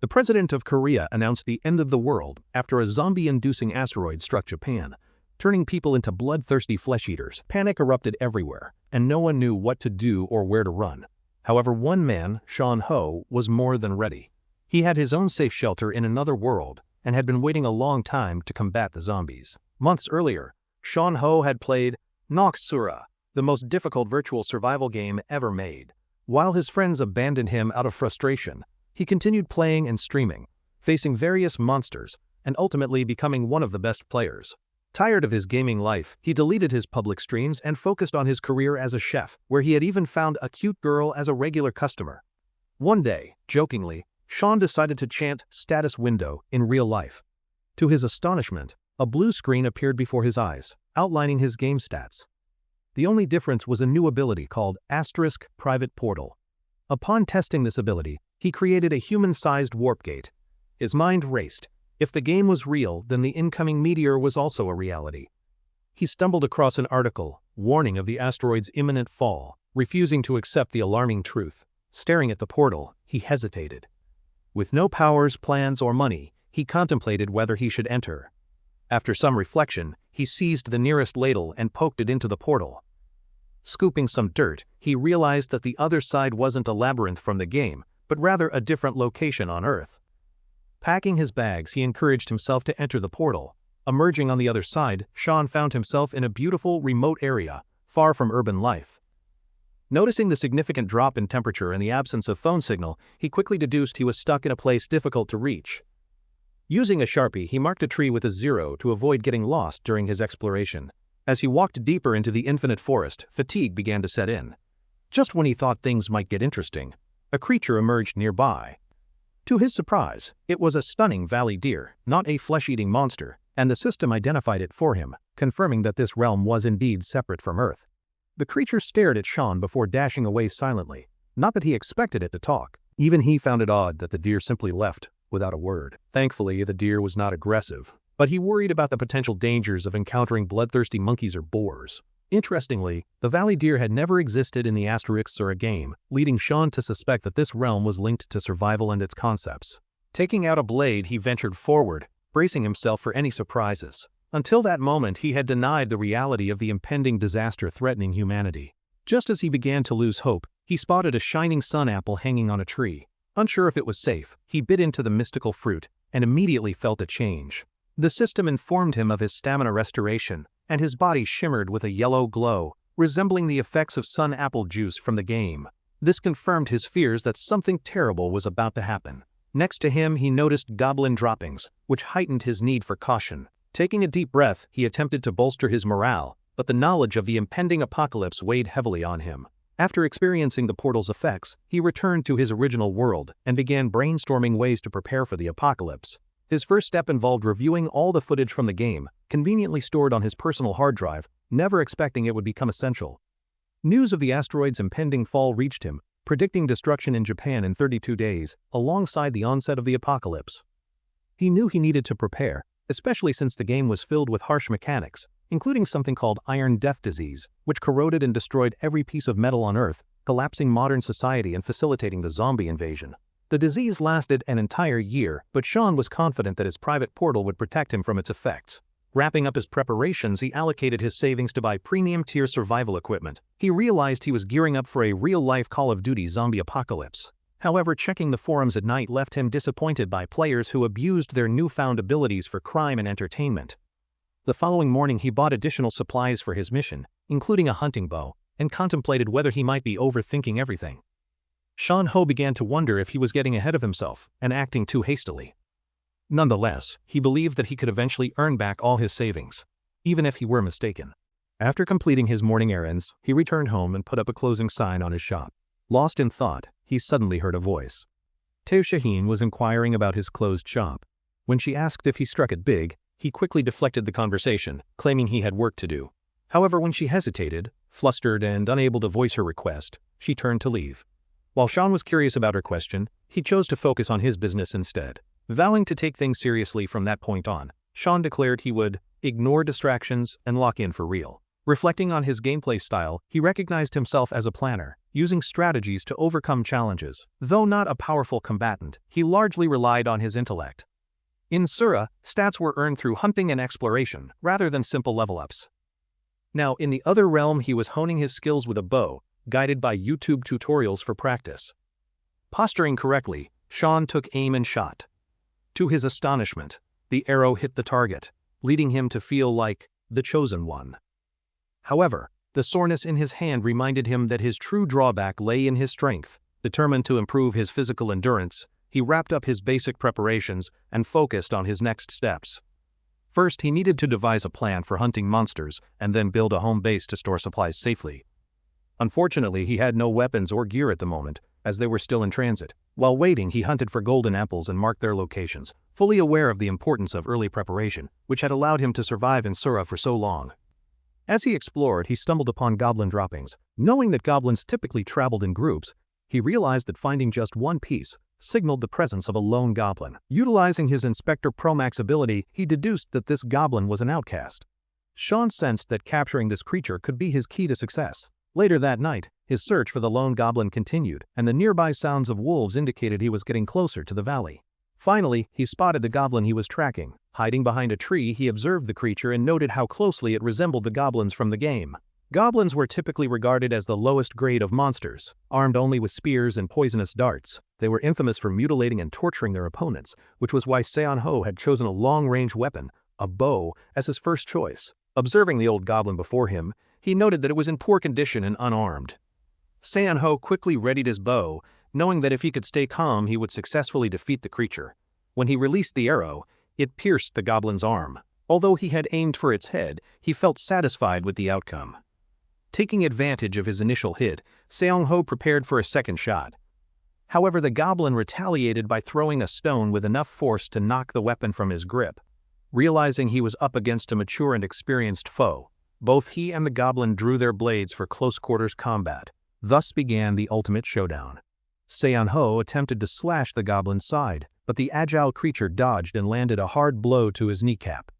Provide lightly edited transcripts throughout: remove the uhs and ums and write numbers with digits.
The president of Korea announced the end of the world after a zombie-inducing asteroid struck Japan, turning people into bloodthirsty flesh-eaters. Panic erupted everywhere, and no one knew what to do or where to run. However, one man, Sean Ho, was more than ready. He had his own safe shelter in another world and had been waiting a long time to combat the zombies. Months earlier, Sean Ho had played Noxura, the most difficult virtual survival game ever made. While his friends abandoned him out of frustration, he continued playing and streaming, facing various monsters, and ultimately becoming one of the best players. Tired of his gaming life, he deleted his public streams and focused on his career as a chef, where he had even found a cute girl as a regular customer. One day, jokingly, Sean decided to chant "status window" in real life. To his astonishment, a blue screen appeared before his eyes, outlining his game stats. The only difference was a new ability called *Private Portal. Upon testing this ability, he created a human-sized warp gate. His mind raced. If the game was real, then the incoming meteor was also a reality. He stumbled across an article, warning of the asteroid's imminent fall, refusing to accept the alarming truth. Staring at the portal, he hesitated. With no powers, plans, or money, he contemplated whether he should enter. After some reflection, he seized the nearest ladle and poked it into the portal. Scooping some dirt, he realized that the other side wasn't a labyrinth from the game, but rather a different location on Earth. Packing his bags, he encouraged himself to enter the portal. Emerging on the other side, Sean found himself in a beautiful, remote area, far from urban life. Noticing the significant drop in temperature and the absence of phone signal, he quickly deduced he was stuck in a place difficult to reach. Using a Sharpie, he marked a tree with a 0 to avoid getting lost during his exploration. As he walked deeper into the infinite forest, fatigue began to set in. Just when he thought things might get interesting, a creature emerged nearby. To his surprise, it was a stunning valley deer, not a flesh-eating monster, and the system identified it for him, confirming that this realm was indeed separate from Earth. The creature stared at Sean before dashing away silently. Not that he expected it to talk. Even he found it odd that the deer simply left without a word. Thankfully, the deer was not aggressive, but he worried about the potential dangers of encountering bloodthirsty monkeys or boars. Interestingly, the valley deer had never existed in the Asterixura game, leading Sean to suspect that this realm was linked to survival and its concepts. Taking out a blade, he ventured forward, bracing himself for any surprises. Until that moment, he had denied the reality of the impending disaster threatening humanity. Just as he began to lose hope, he spotted a shining sun apple hanging on a tree. Unsure if it was safe, he bit into the mystical fruit and immediately felt a change. The system informed him of his stamina restoration, and his body shimmered with a yellow glow, resembling the effects of sun apple juice from the game. This confirmed his fears that something terrible was about to happen. Next to him, he noticed goblin droppings, which heightened his need for caution. Taking a deep breath, he attempted to bolster his morale, but the knowledge of the impending apocalypse weighed heavily on him. After experiencing the portal's effects, he returned to his original world and began brainstorming ways to prepare for the apocalypse. His first step involved reviewing all the footage from the game, conveniently stored on his personal hard drive, never expecting it would become essential. News of the asteroid's impending fall reached him, predicting destruction in Japan in 32 days, alongside the onset of the apocalypse. He knew he needed to prepare, especially since the game was filled with harsh mechanics, including something called Iron Death Disease, which corroded and destroyed every piece of metal on Earth, collapsing modern society and facilitating the zombie invasion. The disease lasted an entire year, but Sean was confident that his private portal would protect him from its effects. Wrapping up his preparations, he allocated his savings to buy premium-tier survival equipment. He realized he was gearing up for a real-life Call of Duty zombie apocalypse. However, checking the forums at night left him disappointed by players who abused their newfound abilities for crime and entertainment. The following morning, he bought additional supplies for his mission, including a hunting bow, and contemplated whether he might be overthinking everything. Sean Ho began to wonder if he was getting ahead of himself and acting too hastily. Nonetheless, he believed that he could eventually earn back all his savings, even if he were mistaken. After completing his morning errands, he returned home and put up a closing sign on his shop. Lost in thought, he suddenly heard a voice. Teo Shaheen was inquiring about his closed shop. When she asked if he struck it big, he quickly deflected the conversation, claiming he had work to do. However, when she hesitated, flustered and unable to voice her request, she turned to leave. While Sean was curious about her question, he chose to focus on his business instead. Vowing to take things seriously from that point on, Sean declared he would ignore distractions and lock in for real. Reflecting on his gameplay style, he recognized himself as a planner, using strategies to overcome challenges. Though not a powerful combatant, he largely relied on his intellect. In Sura, stats were earned through hunting and exploration, rather than simple level-ups. Now, in the other realm, he was honing his skills with a bow, guided by YouTube tutorials for practice. Posturing correctly, Sean took aim and shot. To his astonishment, the arrow hit the target, leading him to feel like the chosen one. However, the soreness in his hand reminded him that his true drawback lay in his strength. Determined to improve his physical endurance, he wrapped up his basic preparations and focused on his next steps. First, he needed to devise a plan for hunting monsters and then build a home base to store supplies safely. Unfortunately, he had no weapons or gear at the moment, as they were still in transit. While waiting, he hunted for golden apples and marked their locations, fully aware of the importance of early preparation, which had allowed him to survive in Sura for so long. As he explored, he stumbled upon goblin droppings. Knowing that goblins typically traveled in groups, he realized that finding just one piece signaled the presence of a lone goblin. Utilizing his Inspector Pro-Max ability, he deduced that this goblin was an outcast. Sean sensed that capturing this creature could be his key to success. Later that night, his search for the lone goblin continued, and the nearby sounds of wolves indicated he was getting closer to the valley. Finally, he spotted the goblin he was tracking. Hiding behind a tree, he observed the creature and noted how closely it resembled the goblins from the game. Goblins were typically regarded as the lowest grade of monsters, armed only with spears and poisonous darts. They were infamous for mutilating and torturing their opponents, which was why Seon-ho had chosen a long-range weapon, a bow, as his first choice. Observing the old goblin before him, he noted that it was in poor condition and unarmed. Seon-ho quickly readied his bow, knowing that if he could stay calm, he would successfully defeat the creature. When he released the arrow, it pierced the goblin's arm. Although he had aimed for its head, he felt satisfied with the outcome. Taking advantage of his initial hit, Seon-ho prepared for a second shot. However, the goblin retaliated by throwing a stone with enough force to knock the weapon from his grip. Realizing he was up against a mature and experienced foe, both he and the goblin drew their blades for close-quarters combat. Thus began the ultimate showdown. Seon-ho attempted to slash the goblin's side, but the agile creature dodged and landed a hard blow to his kneecap.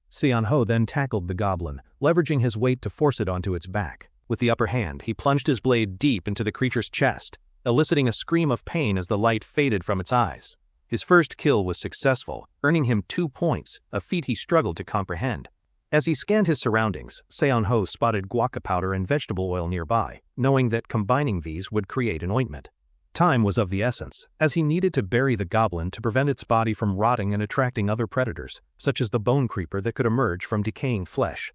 Seon-ho then tackled the goblin, leveraging his weight to force it onto its back. With the upper hand, he plunged his blade deep into the creature's chest, eliciting a scream of pain as the light faded from its eyes. His first kill was successful, earning him 2 points, a feat he struggled to comprehend. As he scanned his surroundings, Seon-ho spotted guaca powder and vegetable oil nearby, knowing that combining these would create an ointment. Time was of the essence, as he needed to bury the goblin to prevent its body from rotting and attracting other predators, such as the bone creeper that could emerge from decaying flesh.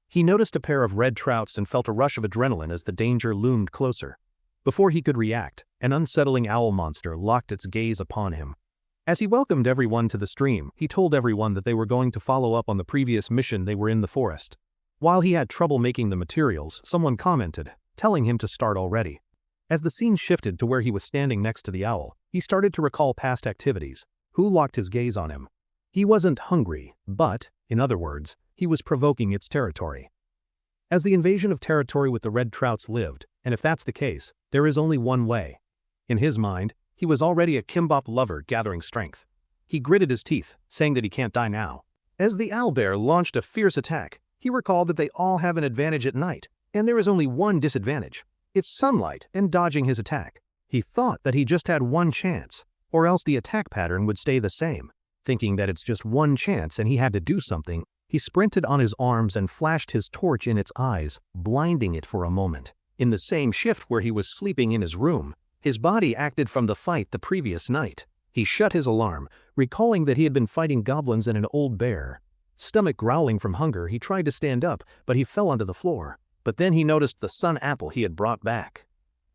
He noticed a pair of red trouts and felt a rush of adrenaline as the danger loomed closer. Before he could react, an unsettling owl monster locked its gaze upon him. As he welcomed everyone to the stream, he told everyone that they were going to follow up on the previous mission they were in the forest. While he had trouble making the materials, someone commented, telling him to start already. As the scene shifted to where he was standing next to the owl, he started to recall past activities. Who locked his gaze on him? He wasn't hungry, but, in other words, he was provoking its territory. As the invasion of territory with the red trouts lived, and if that's the case, there is only one way. In his mind, he was already a kimbap lover gathering strength. He gritted his teeth, saying that he can't die now. As the owlbear launched a fierce attack, he recalled that they all have an advantage at night, and there is only one disadvantage. It's sunlight and dodging his attack. He thought that he just had one chance, or else the attack pattern would stay the same. Thinking that it's just one chance and he had to do something, he sprinted on his arms and flashed his torch in its eyes, blinding it for a moment. In the same shift where he was sleeping in his room, his body acted from the fight the previous night. He shut his alarm, recalling that he had been fighting goblins and an old bear. Stomach growling from hunger, he tried to stand up, but he fell onto the floor. But then he noticed the sun apple he had brought back.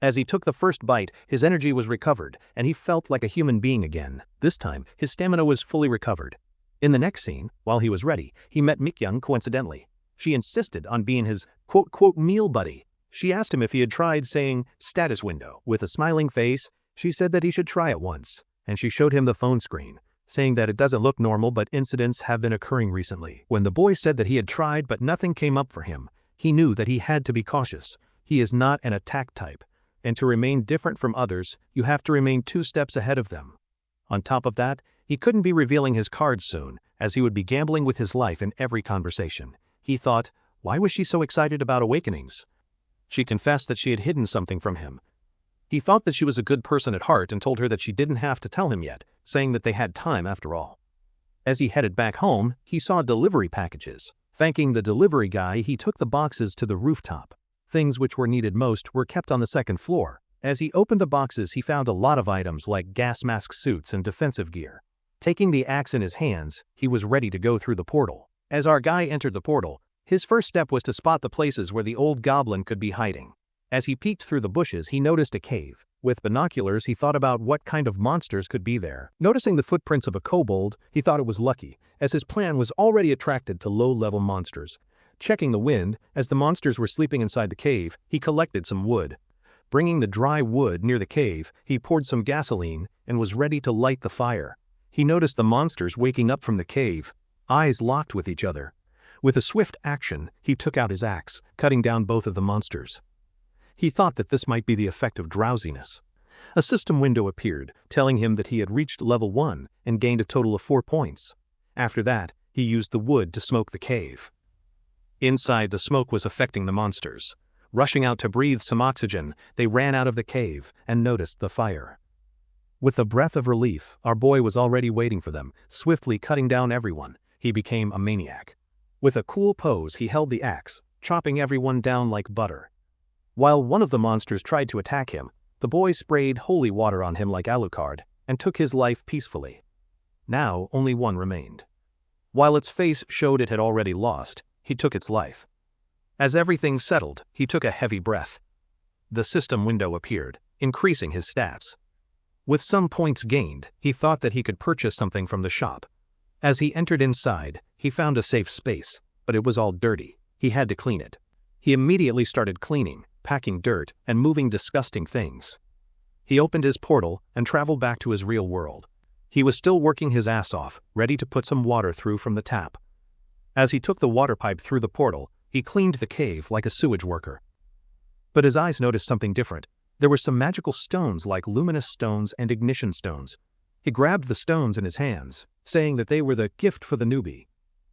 As he took the first bite, his energy was recovered, and he felt like a human being again. This time, his stamina was fully recovered. In the next scene, while he was ready, he met Mikyoung coincidentally. She insisted on being his quote-quote meal buddy. She asked him if he had tried saying status window. With a smiling face, she said that he should try it once, and she showed him the phone screen, saying that it doesn't look normal but incidents have been occurring recently. When the boy said that he had tried but nothing came up for him, he knew that he had to be cautious. He is not an attack type, and to remain different from others, you have to remain 2 steps ahead of them. On top of that, he couldn't be revealing his cards soon, as he would be gambling with his life in every conversation. He thought, why was she so excited about awakenings? She confessed that she had hidden something from him. He thought that she was a good person at heart and told her that she didn't have to tell him yet, saying that they had time after all. As he headed back home, he saw delivery packages. Thanking the delivery guy, he took the boxes to the rooftop. Things which were needed most were kept on the second floor. As he opened the boxes, he found a lot of items like gas mask suits and defensive gear. Taking the axe in his hands, he was ready to go through the portal. As our guy entered the portal, his first step was to spot the places where the old goblin could be hiding. As he peeked through the bushes, he noticed a cave. With binoculars, he thought about what kind of monsters could be there. Noticing the footprints of a kobold, he thought it was lucky, as his plan was already attracted to low-level monsters. Checking the wind, as the monsters were sleeping inside the cave, he collected some wood. Bringing the dry wood near the cave, he poured some gasoline and was ready to light the fire. He noticed the monsters waking up from the cave, eyes locked with each other. With a swift action, he took out his axe, cutting down both of the monsters. He thought that this might be the effect of drowsiness. A system window appeared, telling him that he had reached level 1 and gained a total of 4 points. After that, he used the wood to smoke the cave. Inside, the smoke was affecting the monsters. Rushing out to breathe some oxygen, they ran out of the cave and noticed the fire. With a breath of relief, our boy was already waiting for them, swiftly cutting down everyone. He became a maniac. With a cool pose, he held the axe, chopping everyone down like butter. While one of the monsters tried to attack him, the boy sprayed holy water on him like Alucard and took his life peacefully. Now only one remained. While its face showed it had already lost, he took its life. As everything settled, he took a heavy breath. The system window appeared, increasing his stats. With some points gained, he thought that he could purchase something from the shop. As he entered inside, he found a safe space, but it was all dirty. He had to clean it. He immediately started cleaning, packing dirt, and moving disgusting things. He opened his portal and traveled back to his real world. He was still working his ass off, ready to put some water through from the tap. As he took the water pipe through the portal, he cleaned the cave like a sewage worker. But his eyes noticed something different. There were some magical stones like luminous stones and ignition stones. He grabbed the stones in his hands, saying that they were the gift for the newbie.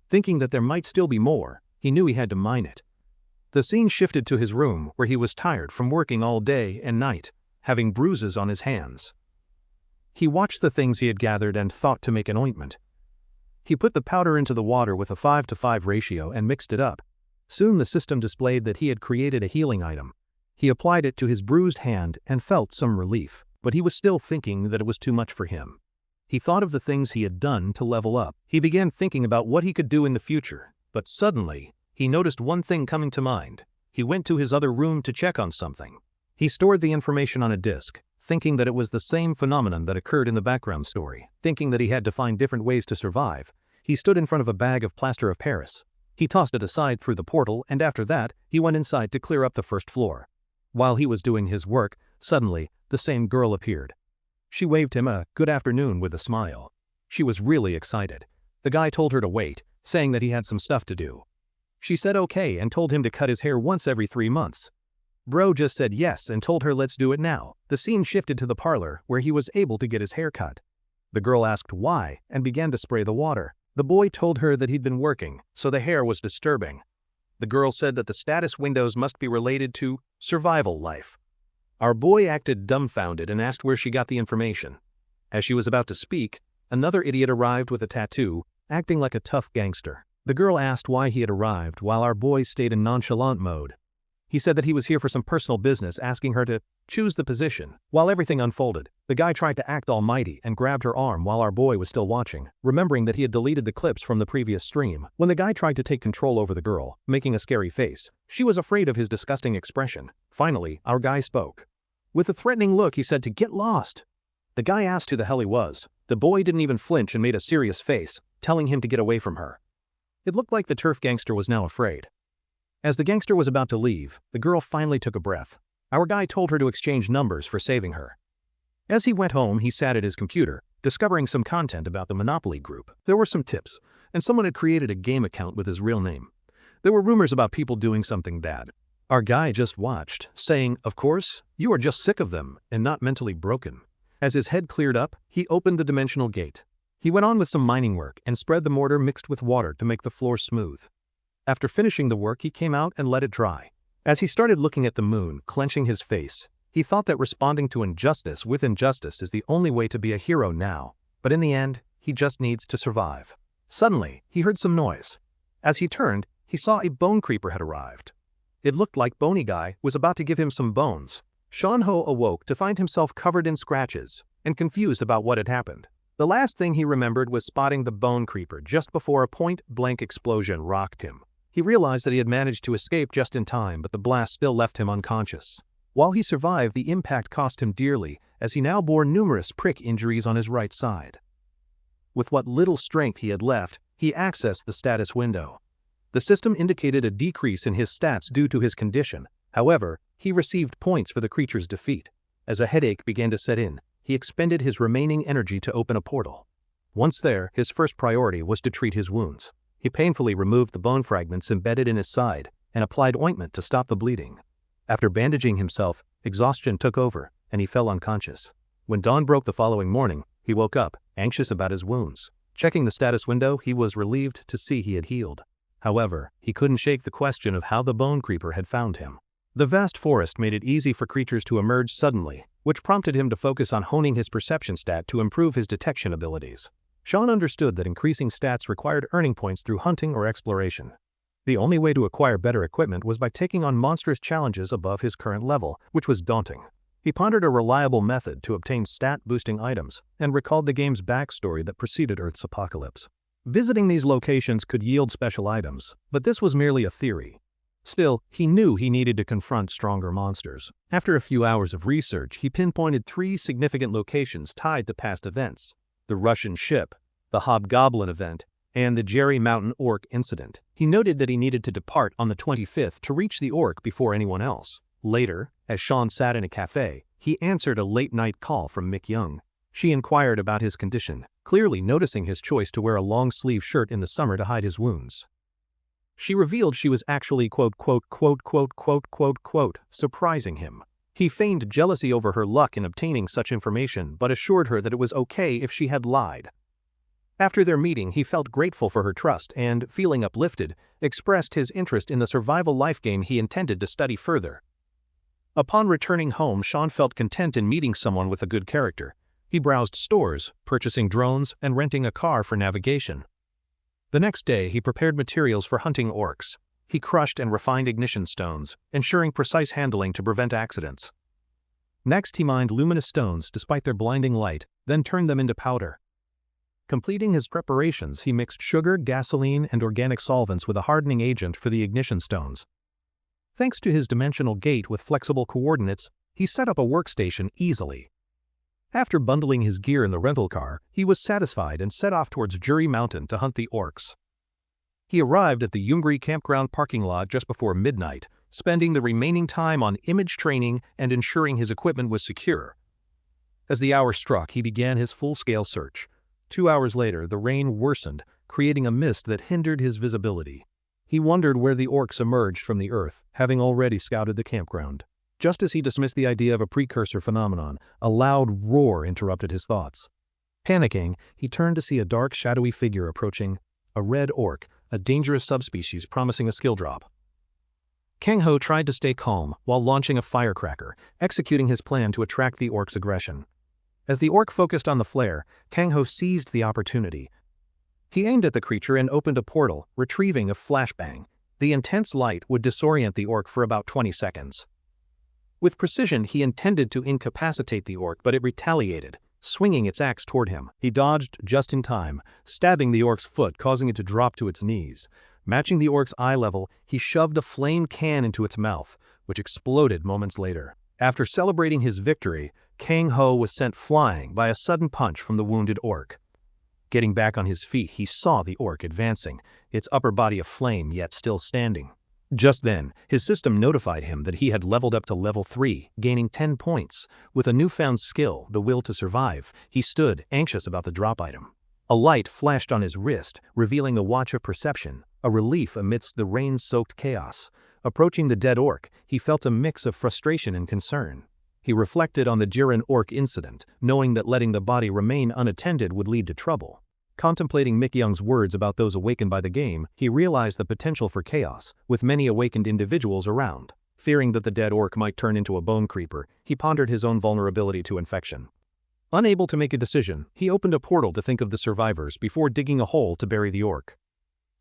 Thinking that there might still be more, he knew he had to mine it. The scene shifted to his room, where he was tired from working all day and night, having bruises on his hands. He watched the things he had gathered and thought to make an ointment. He put the powder into the water with a 5-to-5 ratio and mixed it up. Soon the system displayed that he had created a healing item. He applied it to his bruised hand and felt some relief, but he was still thinking that it was too much for him. He thought of the things he had done to level up. He began thinking about what he could do in the future, but suddenly, he noticed one thing coming to mind. He went to his other room to check on something. He stored the information on a disk, thinking that it was the same phenomenon that occurred in the background story. Thinking that he had to find different ways to survive, he stood in front of a bag of plaster of Paris. He tossed it aside through the portal, and after that, he went inside to clear up the first floor. While he was doing his work, suddenly, the same girl appeared. She waved him a good afternoon with a smile. She was really excited. The guy told her to wait, saying that he had some stuff to do. She said okay and told him to cut his hair once every 3 months. Bro just said yes and told her let's do it now. The scene shifted to the parlor, where he was able to get his hair cut. The girl asked why and began to spray the water. The boy told her that he'd been working, so the hair was disturbing. The girl said that the status windows must be related to survival life. Our boy acted dumbfounded and asked where she got the information. As she was about to speak, another idiot arrived with a tattoo, acting like a tough gangster. The girl asked why he had arrived, while our boy stayed in nonchalant mode. He said that he was here for some personal business, asking her to choose the position. While everything unfolded, the guy tried to act almighty and grabbed her arm while our boy was still watching, remembering that he had deleted the clips from the previous stream. When the guy tried to take control over the girl, making a scary face, she was afraid of his disgusting expression. Finally, our guy spoke. With a threatening look, he said to get lost. The guy asked who the hell he was. The boy didn't even flinch and made a serious face, telling him to get away from her. It looked like the turf gangster was now afraid. As the gangster was about to leave, the girl finally took a breath. Our guy told her to exchange numbers for saving her. As he went home, he sat at his computer, discovering some content about the Monopoly group. There were some tips, and someone had created a game account with his real name. There were rumors about people doing something bad. Our guy just watched, saying, "Of course, you are just sick of them and not mentally broken." As his head cleared up, he opened the dimensional gate. He went on with some mining work and spread the mortar mixed with water to make the floor smooth. After finishing the work, he came out and let it dry. As he started looking at the moon, clenching his face, he thought that responding to injustice with injustice is the only way to be a hero now, but in the end, he just needs to survive. Suddenly, he heard some noise. As he turned, he saw a bone creeper had arrived. It looked like Bony Guy was about to give him some bones. Sean-ho awoke to find himself covered in scratches and confused about what had happened. The last thing he remembered was spotting the bone creeper just before a point-blank explosion rocked him. He realized that he had managed to escape just in time, but the blast still left him unconscious. While he survived, the impact cost him dearly, as he now bore numerous prick injuries on his right side. With what little strength he had left, he accessed the status window. The system indicated a decrease in his stats due to his condition. However, he received points for the creature's defeat. As a headache began to set in, he expended his remaining energy to open a portal. Once there, his first priority was to treat his wounds. He painfully removed the bone fragments embedded in his side and applied ointment to stop the bleeding. After bandaging himself, exhaustion took over, and he fell unconscious. When dawn broke the following morning, he woke up, anxious about his wounds. Checking the status window, he was relieved to see he had healed. However, he couldn't shake the question of how the bone creeper had found him. The vast forest made it easy for creatures to emerge suddenly, which prompted him to focus on honing his perception stat to improve his detection abilities. Sean understood that increasing stats required earning points through hunting or exploration. The only way to acquire better equipment was by taking on monstrous challenges above his current level, which was daunting. He pondered a reliable method to obtain stat-boosting items and recalled the game's backstory that preceded Earth's apocalypse. Visiting these locations could yield special items, but this was merely a theory. Still, he knew he needed to confront stronger monsters. After a few hours of research, he pinpointed 3 significant locations tied to past events: the Russian ship, the Hobgoblin event, and the Jerry Mountain Orc incident. He noted that he needed to depart on the 25th to reach the Orc before anyone else. Later, as Sean sat in a cafe, he answered a late-night call from Mick Young. She inquired about his condition, clearly noticing his choice to wear a long-sleeve shirt in the summer to hide his wounds. She revealed she was actually surprising him. He feigned jealousy over her luck in obtaining such information, but assured her that it was okay if she had lied. After their meeting, he felt grateful for her trust and, feeling uplifted, expressed his interest in the survival life game he intended to study further. Upon returning home, Sean felt content in meeting someone with a good character. He browsed stores, purchasing drones, and renting a car for navigation. The next day, he prepared materials for hunting orcs. He crushed and refined ignition stones, ensuring precise handling to prevent accidents. Next, he mined luminous stones despite their blinding light, then turned them into powder. Completing his preparations, he mixed sugar, gasoline, and organic solvents with a hardening agent for the ignition stones. Thanks to his dimensional gate with flexible coordinates, he set up a workstation easily. After bundling his gear in the rental car, he was satisfied and set off towards Jury Mountain to hunt the orcs. He arrived at the Yungri campground parking lot just before midnight, spending the remaining time on image training and ensuring his equipment was secure. As the hour struck, he began his full-scale search. 2 hours later, the rain worsened, creating a mist that hindered his visibility. He wondered where the orcs emerged from the earth, having already scouted the campground. Just as he dismissed the idea of a precursor phenomenon, a loud roar interrupted his thoughts. Panicking, he turned to see a dark, shadowy figure approaching. A red orc, a dangerous subspecies promising a skill drop. Kang-ho tried to stay calm while launching a firecracker, executing his plan to attract the orc's aggression. As the orc focused on the flare, Kang-ho seized the opportunity. He aimed at the creature and opened a portal, retrieving a flashbang. The intense light would disorient the orc for about 20 seconds. With precision, he intended to incapacitate the orc, but it retaliated, swinging its axe toward him. He dodged just in time, stabbing the orc's foot, causing it to drop to its knees. Matching the orc's eye level, he shoved a flame can into its mouth, which exploded moments later. After celebrating his victory, Kang-ho was sent flying by a sudden punch from the wounded orc. Getting back on his feet, he saw the orc advancing, its upper body aflame yet still standing. Just then, his system notified him that he had leveled up to level 3, gaining 10 points. With a newfound skill, the will to survive, he stood, anxious about the drop item. A light flashed on his wrist, revealing a watch of perception, a relief amidst the rain-soaked chaos. Approaching the dead orc, he felt a mix of frustration and concern. He reflected on the Jiren orc incident, knowing that letting the body remain unattended would lead to trouble. Contemplating Mick Young's words about those awakened by the game, he realized the potential for chaos, with many awakened individuals around. Fearing that the dead orc might turn into a bone creeper, he pondered his own vulnerability to infection. Unable to make a decision, he opened a portal to think of the survivors before digging a hole to bury the orc.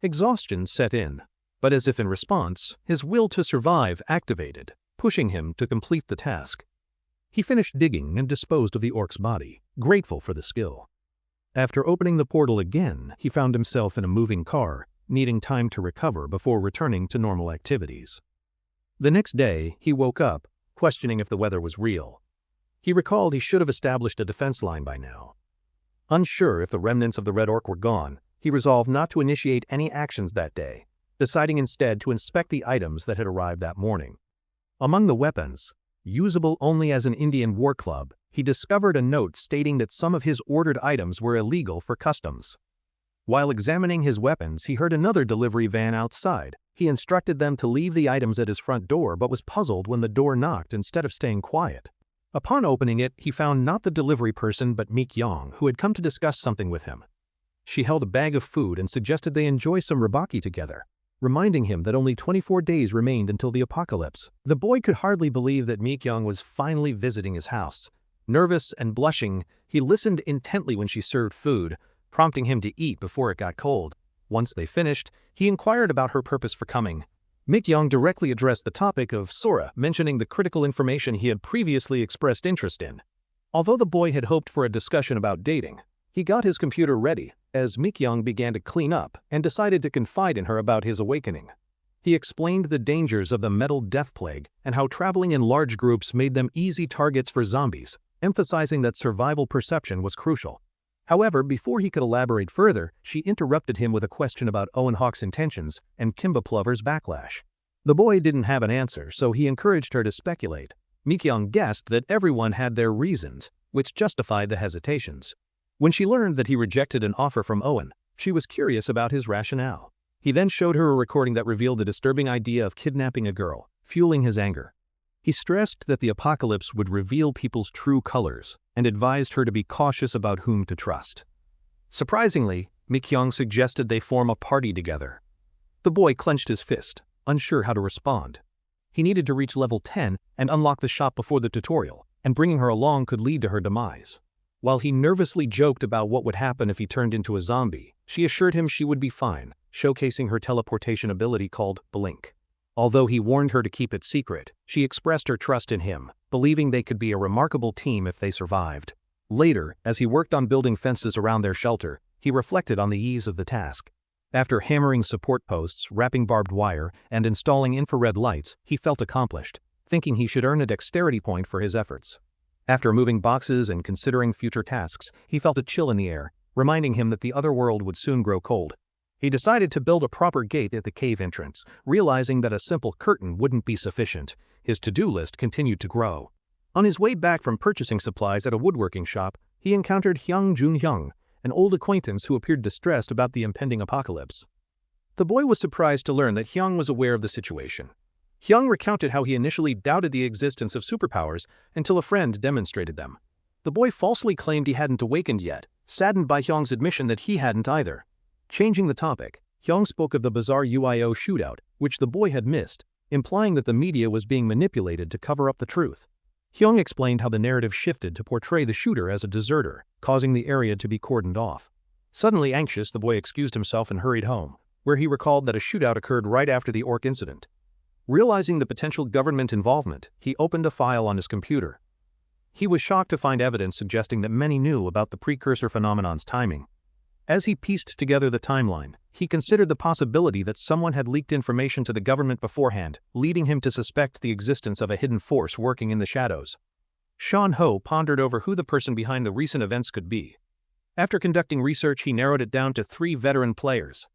Exhaustion set in, but as if in response, his will to survive activated, pushing him to complete the task. He finished digging and disposed of the orc's body, grateful for the skill. After opening the portal again, he found himself in a moving car, needing time to recover before returning to normal activities. The next day, he woke up, questioning if the weather was real. He recalled he should have established a defense line by now. Unsure if the remnants of the red orc were gone, he resolved not to initiate any actions that day, deciding instead to inspect the items that had arrived that morning. Among the weapons, usable only as an Indian war club, he discovered a note stating that some of his ordered items were illegal for customs. While examining his weapons, he heard another delivery van outside. He instructed them to leave the items at his front door but was puzzled when the door knocked instead of staying quiet. Upon opening it, he found not the delivery person but Mi-kyung, who had come to discuss something with him. She held a bag of food and suggested they enjoy some ribaki together, reminding him that only 24 days remained until the apocalypse. The boy could hardly believe that Mi-kyung was finally visiting his house. Nervous and blushing, he listened intently when she served food, prompting him to eat before it got cold. Once they finished, he inquired about her purpose for coming. Mi-kyung directly addressed the topic of Sora, mentioning the critical information he had previously expressed interest in. Although the boy had hoped for a discussion about dating, he got his computer ready as Mi-kyung began to clean up and decided to confide in her about his awakening. He explained the dangers of the metal death plague and how traveling in large groups made them easy targets for zombies, emphasizing that survival perception was crucial. However, before he could elaborate further, she interrupted him with a question about Owen Hawk's intentions and Kimba Plover's backlash. The boy didn't have an answer, so he encouraged her to speculate. Mi-kyung guessed that everyone had their reasons, which justified the hesitations. When she learned that he rejected an offer from Owen, she was curious about his rationale. He then showed her a recording that revealed the disturbing idea of kidnapping a girl, fueling his anger. He stressed that the apocalypse would reveal people's true colors and advised her to be cautious about whom to trust. Surprisingly, Mi-kyung suggested they form a party together. The boy clenched his fist, unsure how to respond. He needed to reach level 10 and unlock the shop before the tutorial, and bringing her along could lead to her demise. While he nervously joked about what would happen if he turned into a zombie, she assured him she would be fine, showcasing her teleportation ability called Blink. Although he warned her to keep it secret, she expressed her trust in him, believing they could be a remarkable team if they survived. Later, as he worked on building fences around their shelter, he reflected on the ease of the task. After hammering support posts, wrapping barbed wire, and installing infrared lights, he felt accomplished, thinking he should earn a dexterity point for his efforts. After moving boxes and considering future tasks, he felt a chill in the air, reminding him that the other world would soon grow cold. He decided to build a proper gate at the cave entrance, realizing that a simple curtain wouldn't be sufficient. His to-do list continued to grow. On his way back from purchasing supplies at a woodworking shop, he encountered Hyung Jun-hyung, an old acquaintance who appeared distressed about the impending apocalypse. The boy was surprised to learn that Hyung was aware of the situation. Hyung recounted how he initially doubted the existence of superpowers until a friend demonstrated them. The boy falsely claimed he hadn't awakened yet, saddened by Hyung's admission that he hadn't either. Changing the topic, Hyung spoke of the bizarre UIO shootout, which the boy had missed, implying that the media was being manipulated to cover up the truth. Hyung explained how the narrative shifted to portray the shooter as a deserter, causing the area to be cordoned off. Suddenly anxious, the boy excused himself and hurried home, where he recalled that a shootout occurred right after the orc incident. Realizing the potential government involvement, he opened a file on his computer. He was shocked to find evidence suggesting that many knew about the precursor phenomenon's timing. As he pieced together the timeline, he considered the possibility that someone had leaked information to the government beforehand, leading him to suspect the existence of a hidden force working in the shadows. Sean Ho pondered over who the person behind the recent events could be. After conducting research, he narrowed it down to 3 veteran players.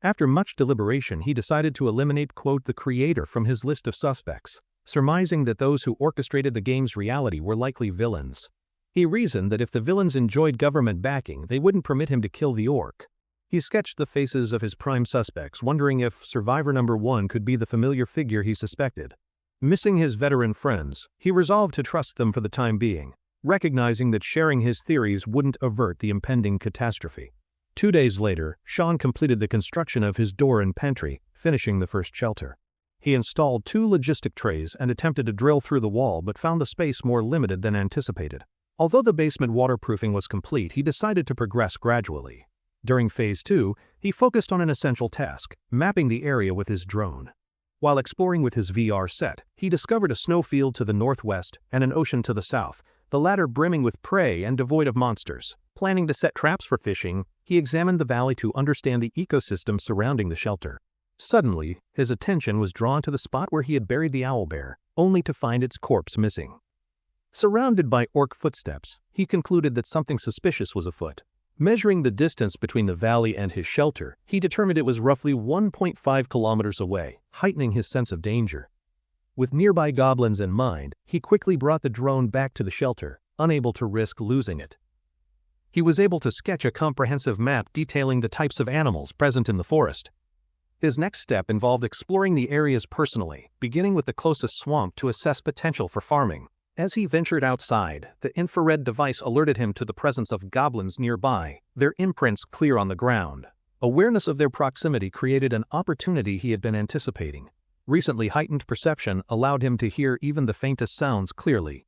After much deliberation, he decided to eliminate, quote, the creator from his list of suspects, surmising that those who orchestrated the game's reality were likely villains. He reasoned that if the villains enjoyed government backing, they wouldn't permit him to kill the orc. He sketched the faces of his prime suspects, wondering if survivor number 1 could be the familiar figure he suspected. Missing his veteran friends, he resolved to trust them for the time being, recognizing that sharing his theories wouldn't avert the impending catastrophe. 2 days later, Sean completed the construction of his door and pantry, finishing the first shelter. He installed 2 logistic trays and attempted to drill through the wall but found the space more limited than anticipated. Although the basement waterproofing was complete, he decided to progress gradually. During Phase 2, he focused on an essential task, mapping the area with his drone. While exploring with his VR set, he discovered a snowfield to the northwest and an ocean to the south, the latter brimming with prey and devoid of monsters. Planning to set traps for fishing, he examined the valley to understand the ecosystem surrounding the shelter. Suddenly, his attention was drawn to the spot where he had buried the owlbear, only to find its corpse missing. Surrounded by orc footsteps, he concluded that something suspicious was afoot. Measuring the distance between the valley and his shelter, he determined it was roughly 1.5 kilometers away, heightening his sense of danger. With nearby goblins in mind, he quickly brought the drone back to the shelter, unable to risk losing it. He was able to sketch a comprehensive map detailing the types of animals present in the forest. His next step involved exploring the areas personally, beginning with the closest swamp to assess potential for farming. As he ventured outside, the infrared device alerted him to the presence of goblins nearby, their imprints clear on the ground. Awareness of their proximity created an opportunity he had been anticipating. Recently heightened perception allowed him to hear even the faintest sounds clearly.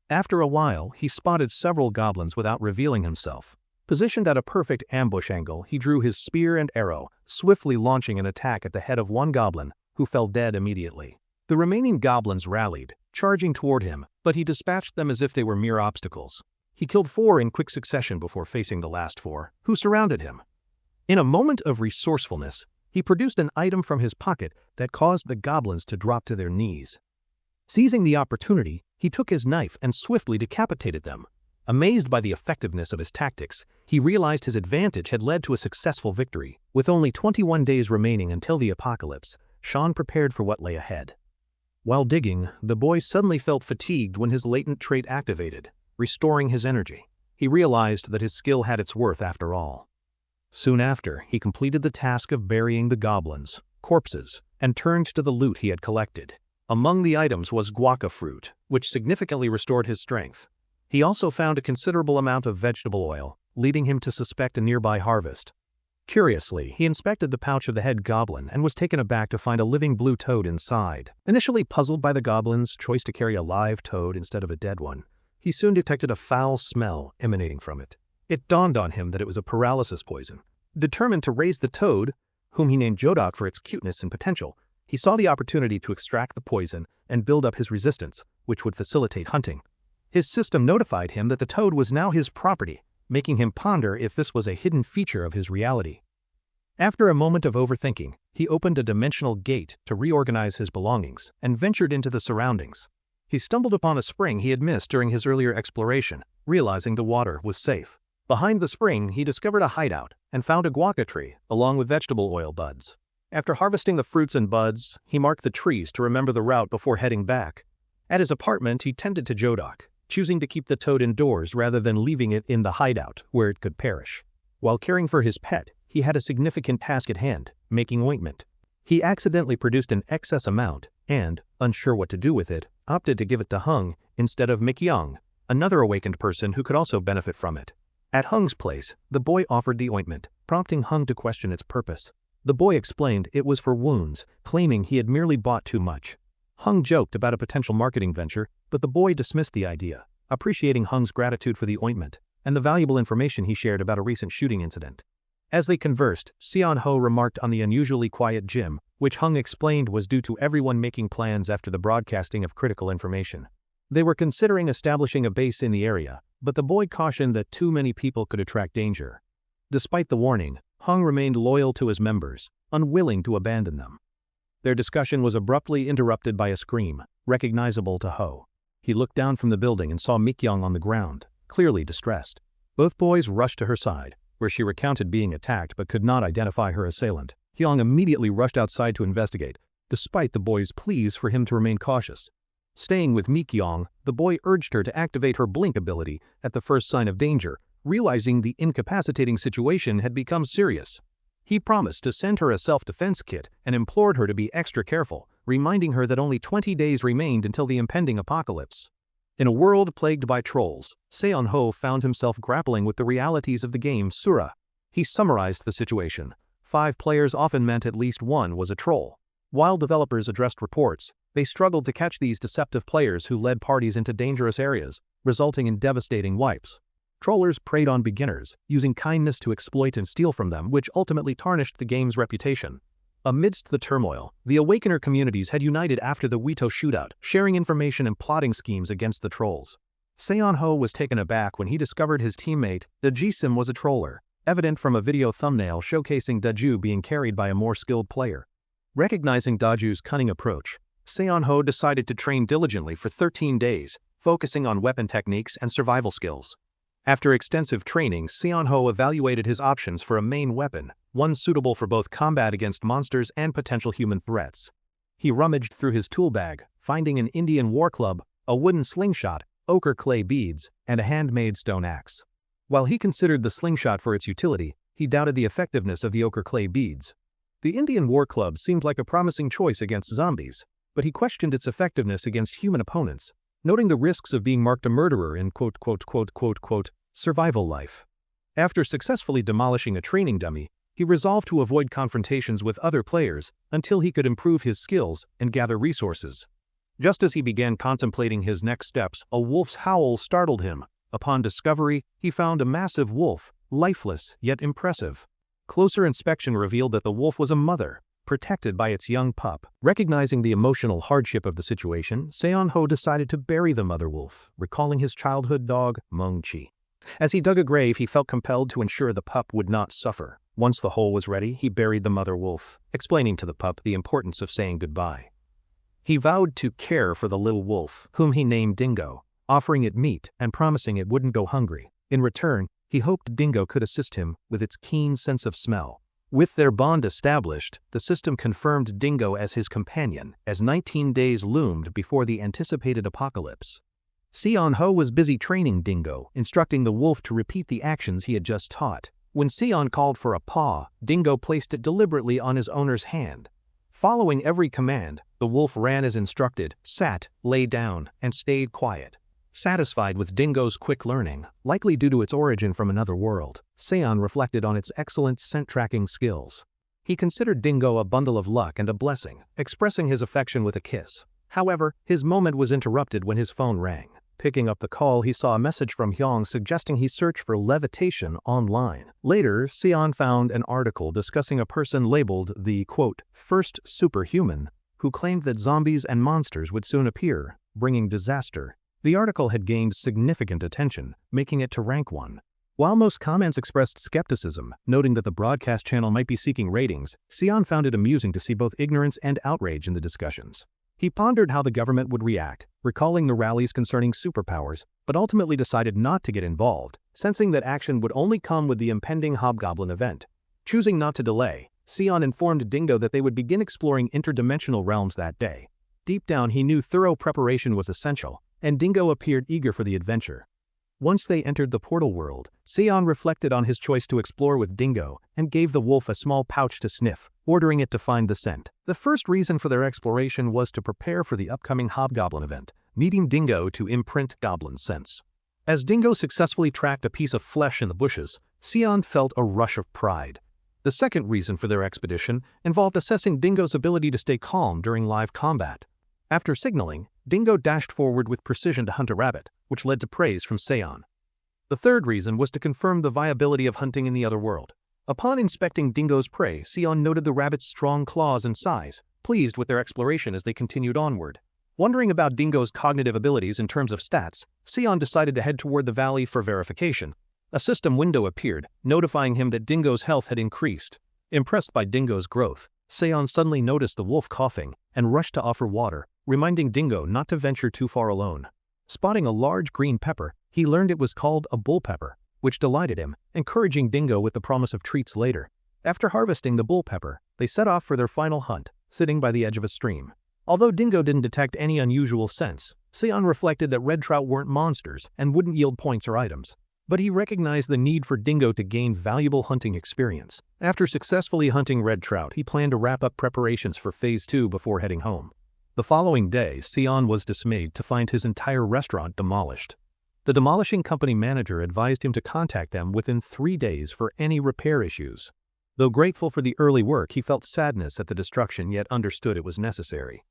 After a while, he spotted several goblins without revealing himself. Positioned at a perfect ambush angle, he drew his spear and arrow, swiftly launching an attack at the head of one goblin, who fell dead immediately. The remaining goblins rallied, charging toward him, but he dispatched them as if they were mere obstacles. He killed 4 in quick succession before facing the last 4, who surrounded him. In a moment of resourcefulness, he produced an item from his pocket that caused the goblins to drop to their knees. Seizing the opportunity, he took his knife and swiftly decapitated them. Amazed by the effectiveness of his tactics, he realized his advantage had led to a successful victory. With only 21 days remaining until the apocalypse, Sean prepared for what lay ahead. While digging, the boy suddenly felt fatigued when his latent trait activated, restoring his energy. He realized that his skill had its worth after all. Soon after, he completed the task of burying the goblins' corpses and turned to the loot he had collected. Among the items was guaca fruit, which significantly restored his strength. He also found a considerable amount of vegetable oil, leading him to suspect a nearby harvest. Curiously, he inspected the pouch of the head goblin and was taken aback to find a living blue toad inside. Initially puzzled by the goblin's choice to carry a live toad instead of a dead one, he soon detected a foul smell emanating from it. It dawned on him that it was a paralysis poison. Determined to raise the toad, whom he named Jodak for its cuteness and potential, he saw the opportunity to extract the poison and build up his resistance, which would facilitate hunting. His system notified him that the toad was now his property, making him ponder if this was a hidden feature of his reality. After a moment of overthinking, he opened a dimensional gate to reorganize his belongings and ventured into the surroundings. He stumbled upon a spring he had missed during his earlier exploration, realizing the water was safe. Behind the spring, he discovered a hideout and found a guaca tree, along with vegetable oil buds. After harvesting the fruits and buds, he marked the trees to remember the route before heading back. At his apartment, he tended to Jodak, choosing to keep the toad indoors rather than leaving it in the hideout where it could perish. While caring for his pet, he had a significant task at hand, making ointment. He accidentally produced an excess amount and, unsure what to do with it, opted to give it to Hung instead of Mikyung, another awakened person who could also benefit from it. At Hung's place, the boy offered the ointment, prompting Hung to question its purpose. The boy explained it was for wounds, claiming he had merely bought too much. Hung joked about a potential marketing venture, but the boy dismissed the idea, appreciating Hung's gratitude for the ointment and the valuable information he shared about a recent shooting incident. As they conversed, Seon-ho remarked on the unusually quiet gym, which Hung explained was due to everyone making plans after the broadcasting of critical information. They were considering establishing a base in the area, but the boy cautioned that too many people could attract danger. Despite the warning, Hung remained loyal to his members, unwilling to abandon them. Their discussion was abruptly interrupted by a scream, recognizable to Ho. He looked down from the building and saw Mikyung on the ground, clearly distressed. Both boys rushed to her side, where she recounted being attacked but could not identify her assailant. Hyung immediately rushed outside to investigate, despite the boy's pleas for him to remain cautious. Staying with Mikyung, the boy urged her to activate her blink ability at the first sign of danger, realizing the incapacitating situation had become serious. He promised to send her a self-defense kit and implored her to be extra careful, reminding her that only 20 days remained until the impending apocalypse. In a world plagued by trolls, Seon-ho found himself grappling with the realities of the game Sura. He summarized the situation. 5 players often meant at least one was a troll. While developers addressed reports, they struggled to catch these deceptive players who led parties into dangerous areas, resulting in devastating wipes. Trollers preyed on beginners, using kindness to exploit and steal from them, which ultimately tarnished the game's reputation. Amidst the turmoil, the Awakener communities had united after the Wito shootout, sharing information and plotting schemes against the trolls. Seon-ho was taken aback when he discovered his teammate, the Jisim, was a troller, evident from a video thumbnail showcasing Daju being carried by a more skilled player. Recognizing Daju's cunning approach, Seon-ho decided to train diligently for 13 days, focusing on weapon techniques and survival skills. After extensive training, Seon-ho evaluated his options for a main weapon, one suitable for both combat against monsters and potential human threats. He rummaged through his tool bag, finding an Indian war club, a wooden slingshot, ochre clay beads, and a handmade stone axe. While he considered the slingshot for its utility, he doubted the effectiveness of the ochre clay beads. The Indian war club seemed like a promising choice against zombies, but he questioned its effectiveness against human opponents, noting the risks of being marked a murderer in survival life. After successfully demolishing a training dummy, he resolved to avoid confrontations with other players until he could improve his skills and gather resources. Just as he began contemplating his next steps, a wolf's howl startled him. Upon discovery, he found a massive wolf, lifeless yet impressive. Closer inspection revealed that the wolf was a mother, protected by its young pup. Recognizing the emotional hardship of the situation, Seon-ho decided to bury the mother wolf, recalling his childhood dog, Mung-chi. As he dug a grave, he felt compelled to ensure the pup would not suffer. Once the hole was ready, he buried the mother wolf, explaining to the pup the importance of saying goodbye. He vowed to care for the little wolf, whom he named Dingo, offering it meat and promising it wouldn't go hungry. In return, he hoped Dingo could assist him with its keen sense of smell. With their bond established, the system confirmed Dingo as his companion, as 19 days loomed before the anticipated apocalypse. Seon-ho was busy training Dingo, instructing the wolf to repeat the actions he had just taught. When Seon called for a paw, Dingo placed it deliberately on his owner's hand. Following every command, the wolf ran as instructed, sat, lay down, and stayed quiet. Satisfied with Dingo's quick learning, likely due to its origin from another world, Seon reflected on its excellent scent-tracking skills. He considered Dingo a bundle of luck and a blessing, expressing his affection with a kiss. However, his moment was interrupted when his phone rang. Picking up the call, he saw a message from Hyung suggesting he search for levitation online. Later, Seon found an article discussing a person labeled the, quote, first superhuman, who claimed that zombies and monsters would soon appear, bringing disaster. The article had gained significant attention, making it to rank 1. While most comments expressed skepticism, noting that the broadcast channel might be seeking ratings, Seon found it amusing to see both ignorance and outrage in the discussions. He pondered how the government would react, recalling the rallies concerning superpowers, but ultimately decided not to get involved, sensing that action would only come with the impending Hobgoblin event. Choosing not to delay, Seon informed Dingo that they would begin exploring interdimensional realms that day. Deep down, he knew thorough preparation was essential, and Dingo appeared eager for the adventure. Once they entered the portal world, Seon reflected on his choice to explore with Dingo and gave the wolf a small pouch to sniff, ordering it to find the scent. The first reason for their exploration was to prepare for the upcoming Hobgoblin event, needing Dingo to imprint goblin scents. As Dingo successfully tracked a piece of flesh in the bushes, Seon felt a rush of pride. The second reason for their expedition involved assessing Dingo's ability to stay calm during live combat. After signaling, Dingo dashed forward with precision to hunt a rabbit, which led to praise from Seon. The third reason was to confirm the viability of hunting in the other world. Upon inspecting Dingo's prey, Seon noted the rabbit's strong claws and size, pleased with their exploration as they continued onward. Wondering about Dingo's cognitive abilities in terms of stats, Seon decided to head toward the valley for verification. A system window appeared, notifying him that Dingo's health had increased. Impressed by Dingo's growth, Seon suddenly noticed the wolf coughing and rushed to offer water, reminding Dingo not to venture too far alone. Spotting a large green pepper, he learned it was called a bull pepper, which delighted him, encouraging Dingo with the promise of treats later. After harvesting the bull pepper, they set off for their final hunt, sitting by the edge of a stream. Although Dingo didn't detect any unusual scents, Seon reflected that red trout weren't monsters and wouldn't yield points or items. But he recognized the need for Dingo to gain valuable hunting experience. After successfully hunting red trout, he planned to wrap up preparations for Phase 2 before heading home. The following day, Seon was dismayed to find his entire restaurant demolished. The demolishing company manager advised him to contact them within 3 days for any repair issues. Though grateful for the early work, he felt sadness at the destruction yet understood it was necessary.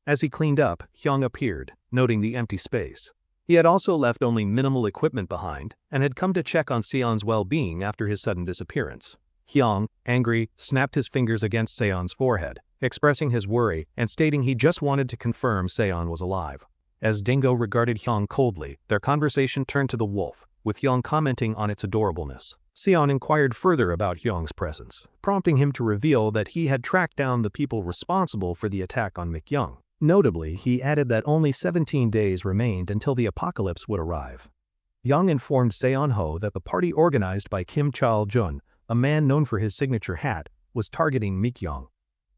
As he cleaned up, Hyung appeared, noting the empty space. He had also left only minimal equipment behind and had come to check on Seon's well-being after his sudden disappearance. Hyung, angry, snapped his fingers against Seon's forehead, expressing his worry and stating he just wanted to confirm Seon was alive. As Dingo regarded Hyung coldly, their conversation turned to the wolf, with Hyung commenting on its adorableness. Seon inquired further about Hyung's presence, prompting him to reveal that he had tracked down the people responsible for the attack on Mik-young. Notably, he added that only 17 days remained until the apocalypse would arrive. Hyung informed Seon-ho that the party organized by Kim Chal-jun, a man known for his signature hat, was targeting Mik-young.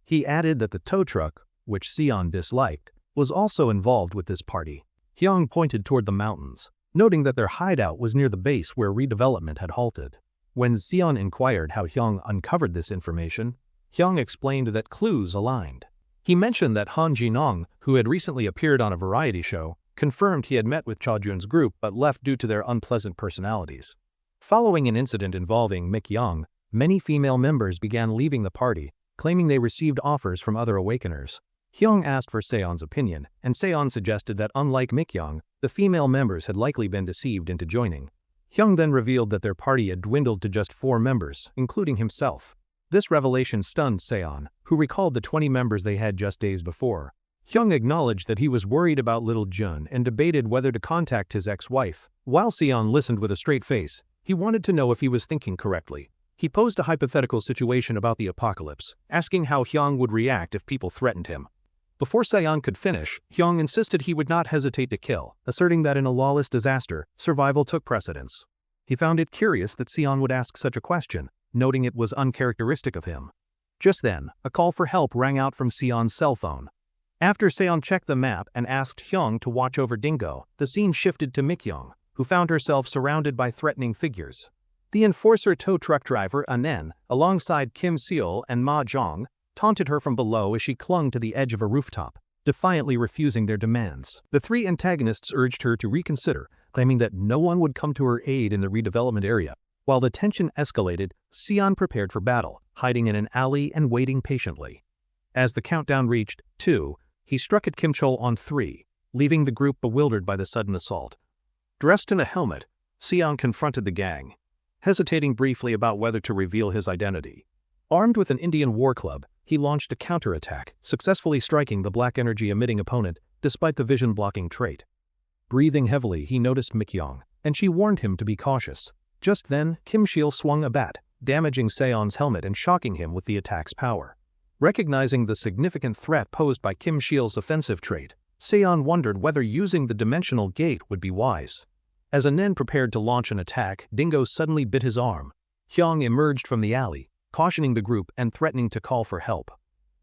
He added that the tow truck, which Seon disliked, was also involved with this party. Hyung pointed toward the mountains, noting that their hideout was near the base where redevelopment had halted. When Seon inquired how Hyung uncovered this information, Hyung explained that clues aligned. He mentioned that Han Jinong, who had recently appeared on a variety show, confirmed he had met with Cha Jun's group but left due to their unpleasant personalities. Following an incident involving Mik-young, many female members began leaving the party, claiming they received offers from other awakeners. Hyung asked for Seon's opinion, and Seon suggested that unlike Mik-young, the female members had likely been deceived into joining. Hyung then revealed that their party had dwindled to just 4 members, including himself. This revelation stunned Seon, who recalled the 20 members they had just days before. Hyung acknowledged that he was worried about little Jun and debated whether to contact his ex-wife. While Seon listened with a straight face, he wanted to know if he was thinking correctly. He posed a hypothetical situation about the apocalypse, asking how Hyung would react if people threatened him. Before Seon could finish, Hyung insisted he would not hesitate to kill, asserting that in a lawless disaster, survival took precedence. He found it curious that Seon would ask such a question, noting it was uncharacteristic of him. Just then, a call for help rang out from Seon's cell phone. After Seon checked the map and asked Hyung to watch over Dingo, the scene shifted to Mik-young, who found herself surrounded by threatening figures. The enforcer tow truck driver Anen, alongside Kim Seol and Ma Jong, taunted her from below as she clung to the edge of a rooftop, defiantly refusing their demands. The 3 antagonists urged her to reconsider, claiming that no one would come to her aid in the redevelopment area. While the tension escalated, Seon prepared for battle, hiding in an alley and waiting patiently. As the countdown reached 2, he struck at Kim Chol on 3, leaving the group bewildered by the sudden assault. Dressed in a helmet, Seon confronted the gang, hesitating briefly about whether to reveal his identity. Armed with an Indian war club, he launched a counterattack, successfully striking the black energy-emitting opponent despite the vision-blocking trait. Breathing heavily, he noticed Mik-young, and she warned him to be cautious. Just then, Kim Seol swung a bat, damaging Seon's helmet and shocking him with the attack's power. Recognizing the significant threat posed by Kim Seol's offensive trait, Seon wondered whether using the dimensional gate would be wise. As Anen prepared to launch an attack, Dingo suddenly bit his arm. Hyung emerged from the alley, cautioning the group and threatening to call for help.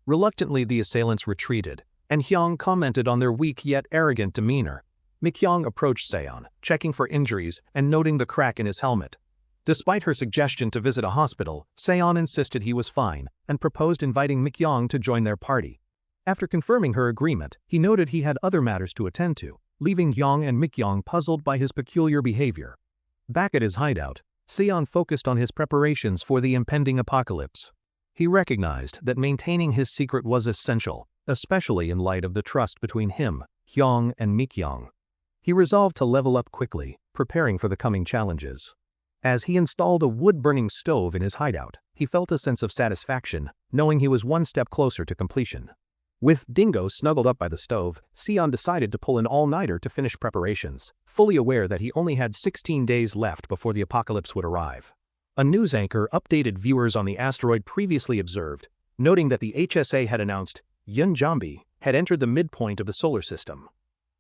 Reluctantly, the assailants retreated, and Hyung commented on their weak yet arrogant demeanor. Mik-young approached Seon, checking for injuries and noting the crack in his helmet. Despite her suggestion to visit a hospital, Seon insisted he was fine and proposed inviting Mik-young to join their party. After confirming her agreement, he noted he had other matters to attend to, leaving Hyung and Mik-young puzzled by his peculiar behavior. Back at his hideout, Seon focused on his preparations for the impending apocalypse. He recognized that maintaining his secret was essential, especially in light of the trust between him, Hyung, and Mik-young. He resolved to level up quickly, preparing for the coming challenges. As he installed a wood-burning stove in his hideout, he felt a sense of satisfaction, knowing he was one step closer to completion. With Dingo snuggled up by the stove, Seon decided to pull an all-nighter to finish preparations, fully aware that he only had 16 days left before the apocalypse would arrive. A news anchor updated viewers on the asteroid previously observed, noting that the HSA had announced Yunjambi had entered the midpoint of the solar system.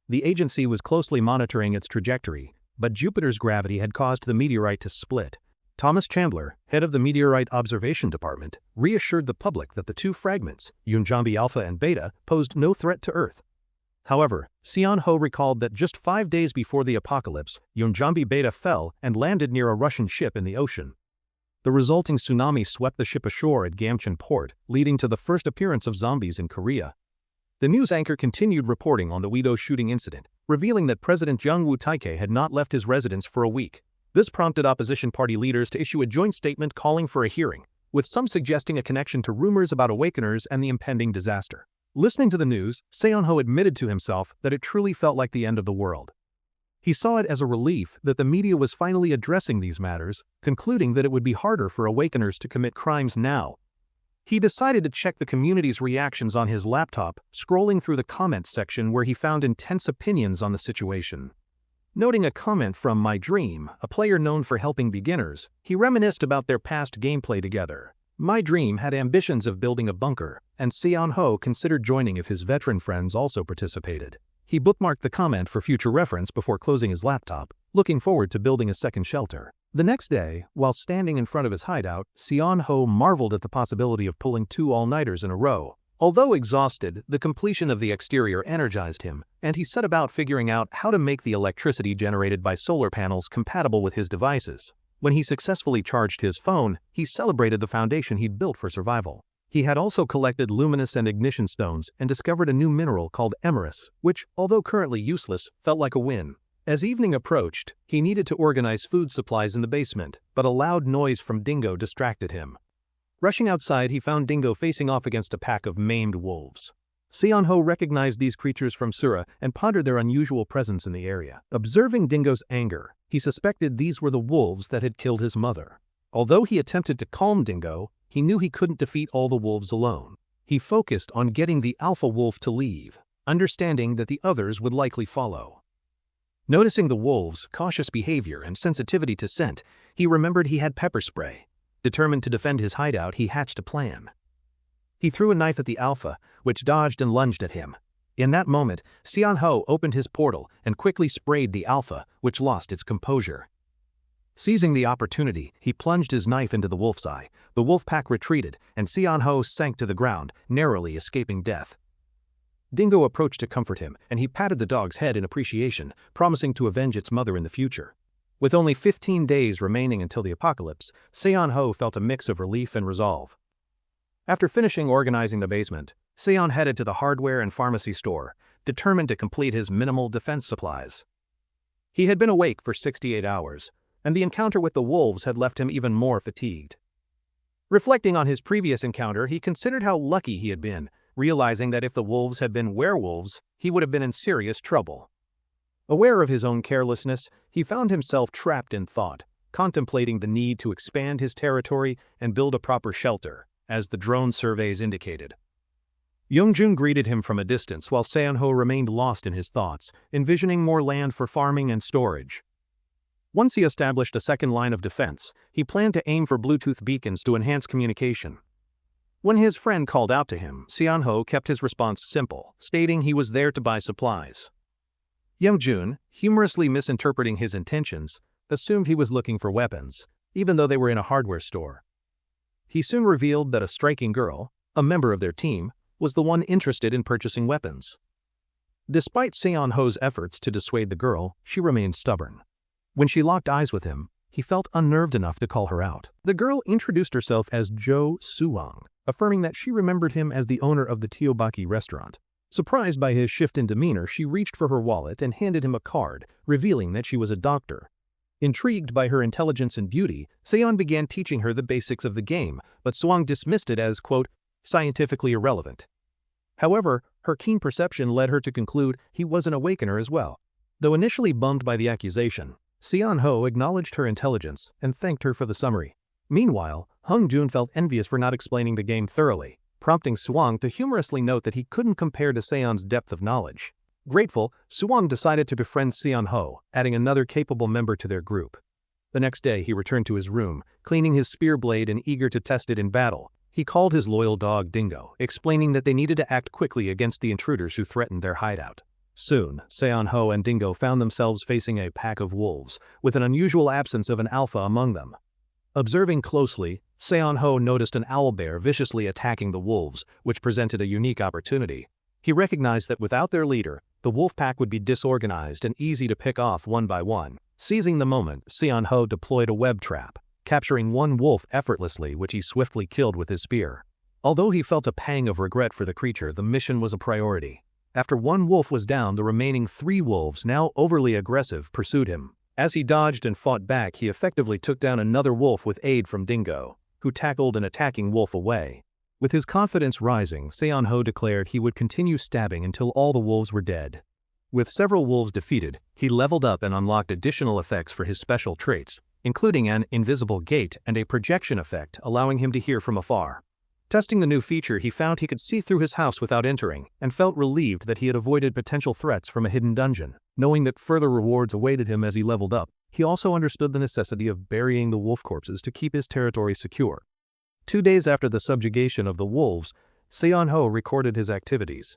The agency was closely monitoring its trajectory, but Jupiter's gravity had caused the meteorite to split. Thomas Chandler, head of the Meteorite Observation Department, reassured the public that the 2 fragments, Yunjambi Alpha and Beta, posed no threat to Earth. However, Seon-ho recalled that just 5 days before the apocalypse, Yunjambi Beta fell and landed near a Russian ship in the ocean. The resulting tsunami swept the ship ashore at Gamcheon Port, leading to the first appearance of zombies in Korea. The news anchor continued reporting on the Wido shooting incident, revealing that President Jung Woo-taek had not left his residence for a week. This prompted opposition party leaders to issue a joint statement calling for a hearing. with some suggesting a connection to rumors about awakeners and the impending disaster. Listening to the news, Seon-ho admitted to himself that it truly felt like the end of the world. He saw it as a relief that the media was finally addressing these matters, concluding that it would be harder for awakeners to commit crimes now. He decided to check the community's reactions on his laptop, scrolling through the comments section where he found intense opinions on the situation. Noting a comment from My Dream, a player known for helping beginners, he reminisced about their past gameplay together. My Dream had ambitions of building a bunker, and Seon-ho considered joining if his veteran friends also participated. He bookmarked the comment for future reference before closing his laptop, looking forward to building a second shelter. The next day, while standing in front of his hideout, Seon-ho marveled at the possibility of pulling 2 all-nighters in a row. Although exhausted, the completion of the exterior energized him, and he set about figuring out how to make the electricity generated by solar panels compatible with his devices. When he successfully charged his phone, he celebrated the foundation he'd built for survival. He had also collected luminous and ignition stones and discovered a new mineral called emerus, which, although currently useless, felt like a win. As evening approached, he needed to organize food supplies in the basement, but a loud noise from Dingo distracted him. Rushing outside, he found Dingo facing off against a pack of maimed wolves. Seon-ho recognized these creatures from Sura and pondered their unusual presence in the area. Observing Dingo's anger, he suspected these were the wolves that had killed his mother. Although he attempted to calm Dingo, he knew he couldn't defeat all the wolves alone. He focused on getting the alpha wolf to leave, understanding that the others would likely follow. Noticing the wolves' cautious behavior and sensitivity to scent, he remembered he had pepper spray. Determined to defend his hideout, he hatched a plan. He threw a knife at the alpha, which dodged and lunged at him. In that moment, Seon-ho opened his portal and quickly sprayed the alpha, which lost its composure. Seizing the opportunity, he plunged his knife into the wolf's eye. The wolf pack retreated, and Seon-ho sank to the ground, narrowly escaping death. Dingo approached to comfort him, and he patted the dog's head in appreciation, promising to avenge its mother in the future. With only 15 days remaining until the apocalypse, Seon-ho felt a mix of relief and resolve. After finishing organizing the basement, Seon headed to the hardware and pharmacy store, determined to complete his minimal defense supplies. He had been awake for 68 hours, and the encounter with the wolves had left him even more fatigued. Reflecting on his previous encounter, he considered how lucky he had been, realizing that if the wolves had been werewolves, he would have been in serious trouble. Aware of his own carelessness, he found himself trapped in thought, contemplating the need to expand his territory and build a proper shelter, as the drone surveys indicated. Yoongjun greeted him from a distance while Seon-ho remained lost in his thoughts, envisioning more land for farming and storage. Once he established a second line of defense, he planned to aim for Bluetooth beacons to enhance communication. When his friend called out to him, Seon-ho kept his response simple, stating he was there to buy supplies. Yoongjun, humorously misinterpreting his intentions, assumed he was looking for weapons, even though they were in a hardware store. He soon revealed that a striking girl, a member of their team, was the one interested in purchasing weapons. Despite Seon-ho's efforts to dissuade the girl, she remained stubborn. When she locked eyes with him, he felt unnerved enough to call her out. The girl introduced herself as Jo Suwang, affirming that she remembered him as the owner of the Teobaki restaurant. Surprised by his shift in demeanor, she reached for her wallet and handed him a card, revealing that she was a doctor. Intrigued by her intelligence and beauty, Seon began teaching her the basics of the game, but Suwang dismissed it as, quote, scientifically irrelevant. However, her keen perception led her to conclude he was an awakener as well. Though initially bummed by the accusation, Seon-ho acknowledged her intelligence and thanked her for the summary. Meanwhile, Hung-jun felt envious for not explaining the game thoroughly, prompting Suwang to humorously note that he couldn't compare to Seon's depth of knowledge. Grateful, Suwang decided to befriend Seon-ho, adding another capable member to their group. The next day he returned to his room, cleaning his spear blade and eager to test it in battle. He called his loyal dog Dingo, explaining that they needed to act quickly against the intruders who threatened their hideout. Soon, Seon-ho and Dingo found themselves facing a pack of wolves, with an unusual absence of an alpha among them. Observing closely, Seon-ho noticed an owlbear viciously attacking the wolves, which presented a unique opportunity. He recognized that without their leader, the wolf pack would be disorganized and easy to pick off one by one. Seizing the moment, Seon-ho deployed a web trap, capturing one wolf effortlessly, which he swiftly killed with his spear. Although he felt a pang of regret for the creature, the mission was a priority. After one wolf was down, the remaining 3 wolves, now overly aggressive, pursued him. As he dodged and fought back, he effectively took down another wolf with aid from Dingo. who tackled an attacking wolf away. With his confidence rising, Seon-ho declared he would continue stabbing until all the wolves were dead. With several wolves defeated, he leveled up and unlocked additional effects for his special traits, including an invisible gate and a projection effect allowing him to hear from afar. Testing the new feature, he found he could see through his house without entering, and felt relieved that he had avoided potential threats from a hidden dungeon. Knowing that further rewards awaited him as he leveled up, he also understood the necessity of burying the wolf corpses to keep his territory secure. 2 days after the subjugation of the wolves, Seon-ho recorded his activities.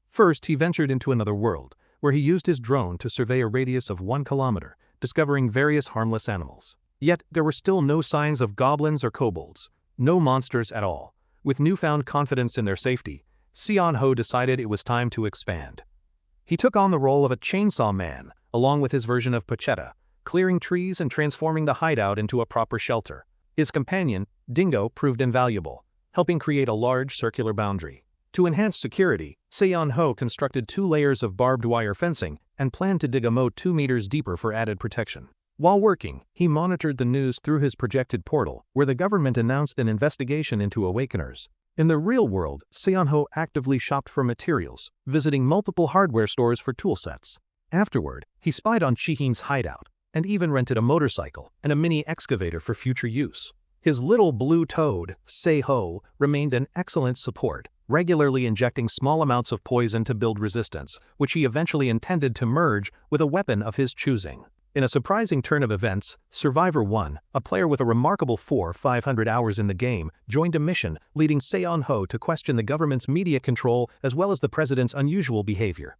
First, he ventured into another world, where he used his drone to survey a radius of 1 kilometer, discovering various harmless animals. Yet, there were still no signs of goblins or kobolds, no monsters at all. With newfound confidence in their safety, Seon-ho decided it was time to expand. He took on the role of a chainsaw man, along with his version of Pochetta, clearing trees and transforming the hideout into a proper shelter. His companion, Dingo, proved invaluable, helping create a large circular boundary. To enhance security, Seon-ho constructed 2 layers of barbed wire fencing and planned to dig a moat 2 meters deeper for added protection. While working, he monitored the news through his projected portal, where the government announced an investigation into awakeners. In the real world, Seon-ho actively shopped for materials, visiting multiple hardware stores for tool sets. Afterward, he spied on Shiheen's hideout, and even rented a motorcycle and a mini excavator for future use. His little blue toad, Se-ho, remained an excellent support, regularly injecting small amounts of poison to build resistance, which he eventually intended to merge with a weapon of his choosing. In a surprising turn of events, Survivor 1, a player with a remarkable 500 hours in the game, joined a mission leading Seon-ho to question the government's media control as well as the president's unusual behavior.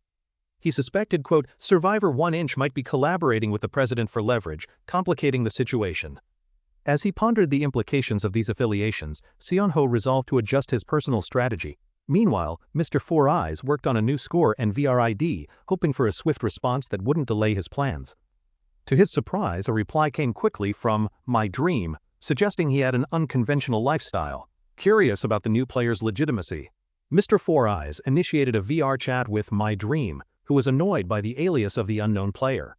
He suspected, quote, Survivor 1-inch might be collaborating with the president for leverage, complicating the situation. As he pondered the implications of these affiliations, Seon-ho resolved to adjust his personal strategy. Meanwhile, Mr. Four Eyes worked on a new score and VRID, hoping for a swift response that wouldn't delay his plans. To his surprise, a reply came quickly from My Dream, suggesting he had an unconventional lifestyle. Curious about the new player's legitimacy, Mr. Four Eyes initiated a VR chat with My Dream, who was annoyed by the alias of the unknown player.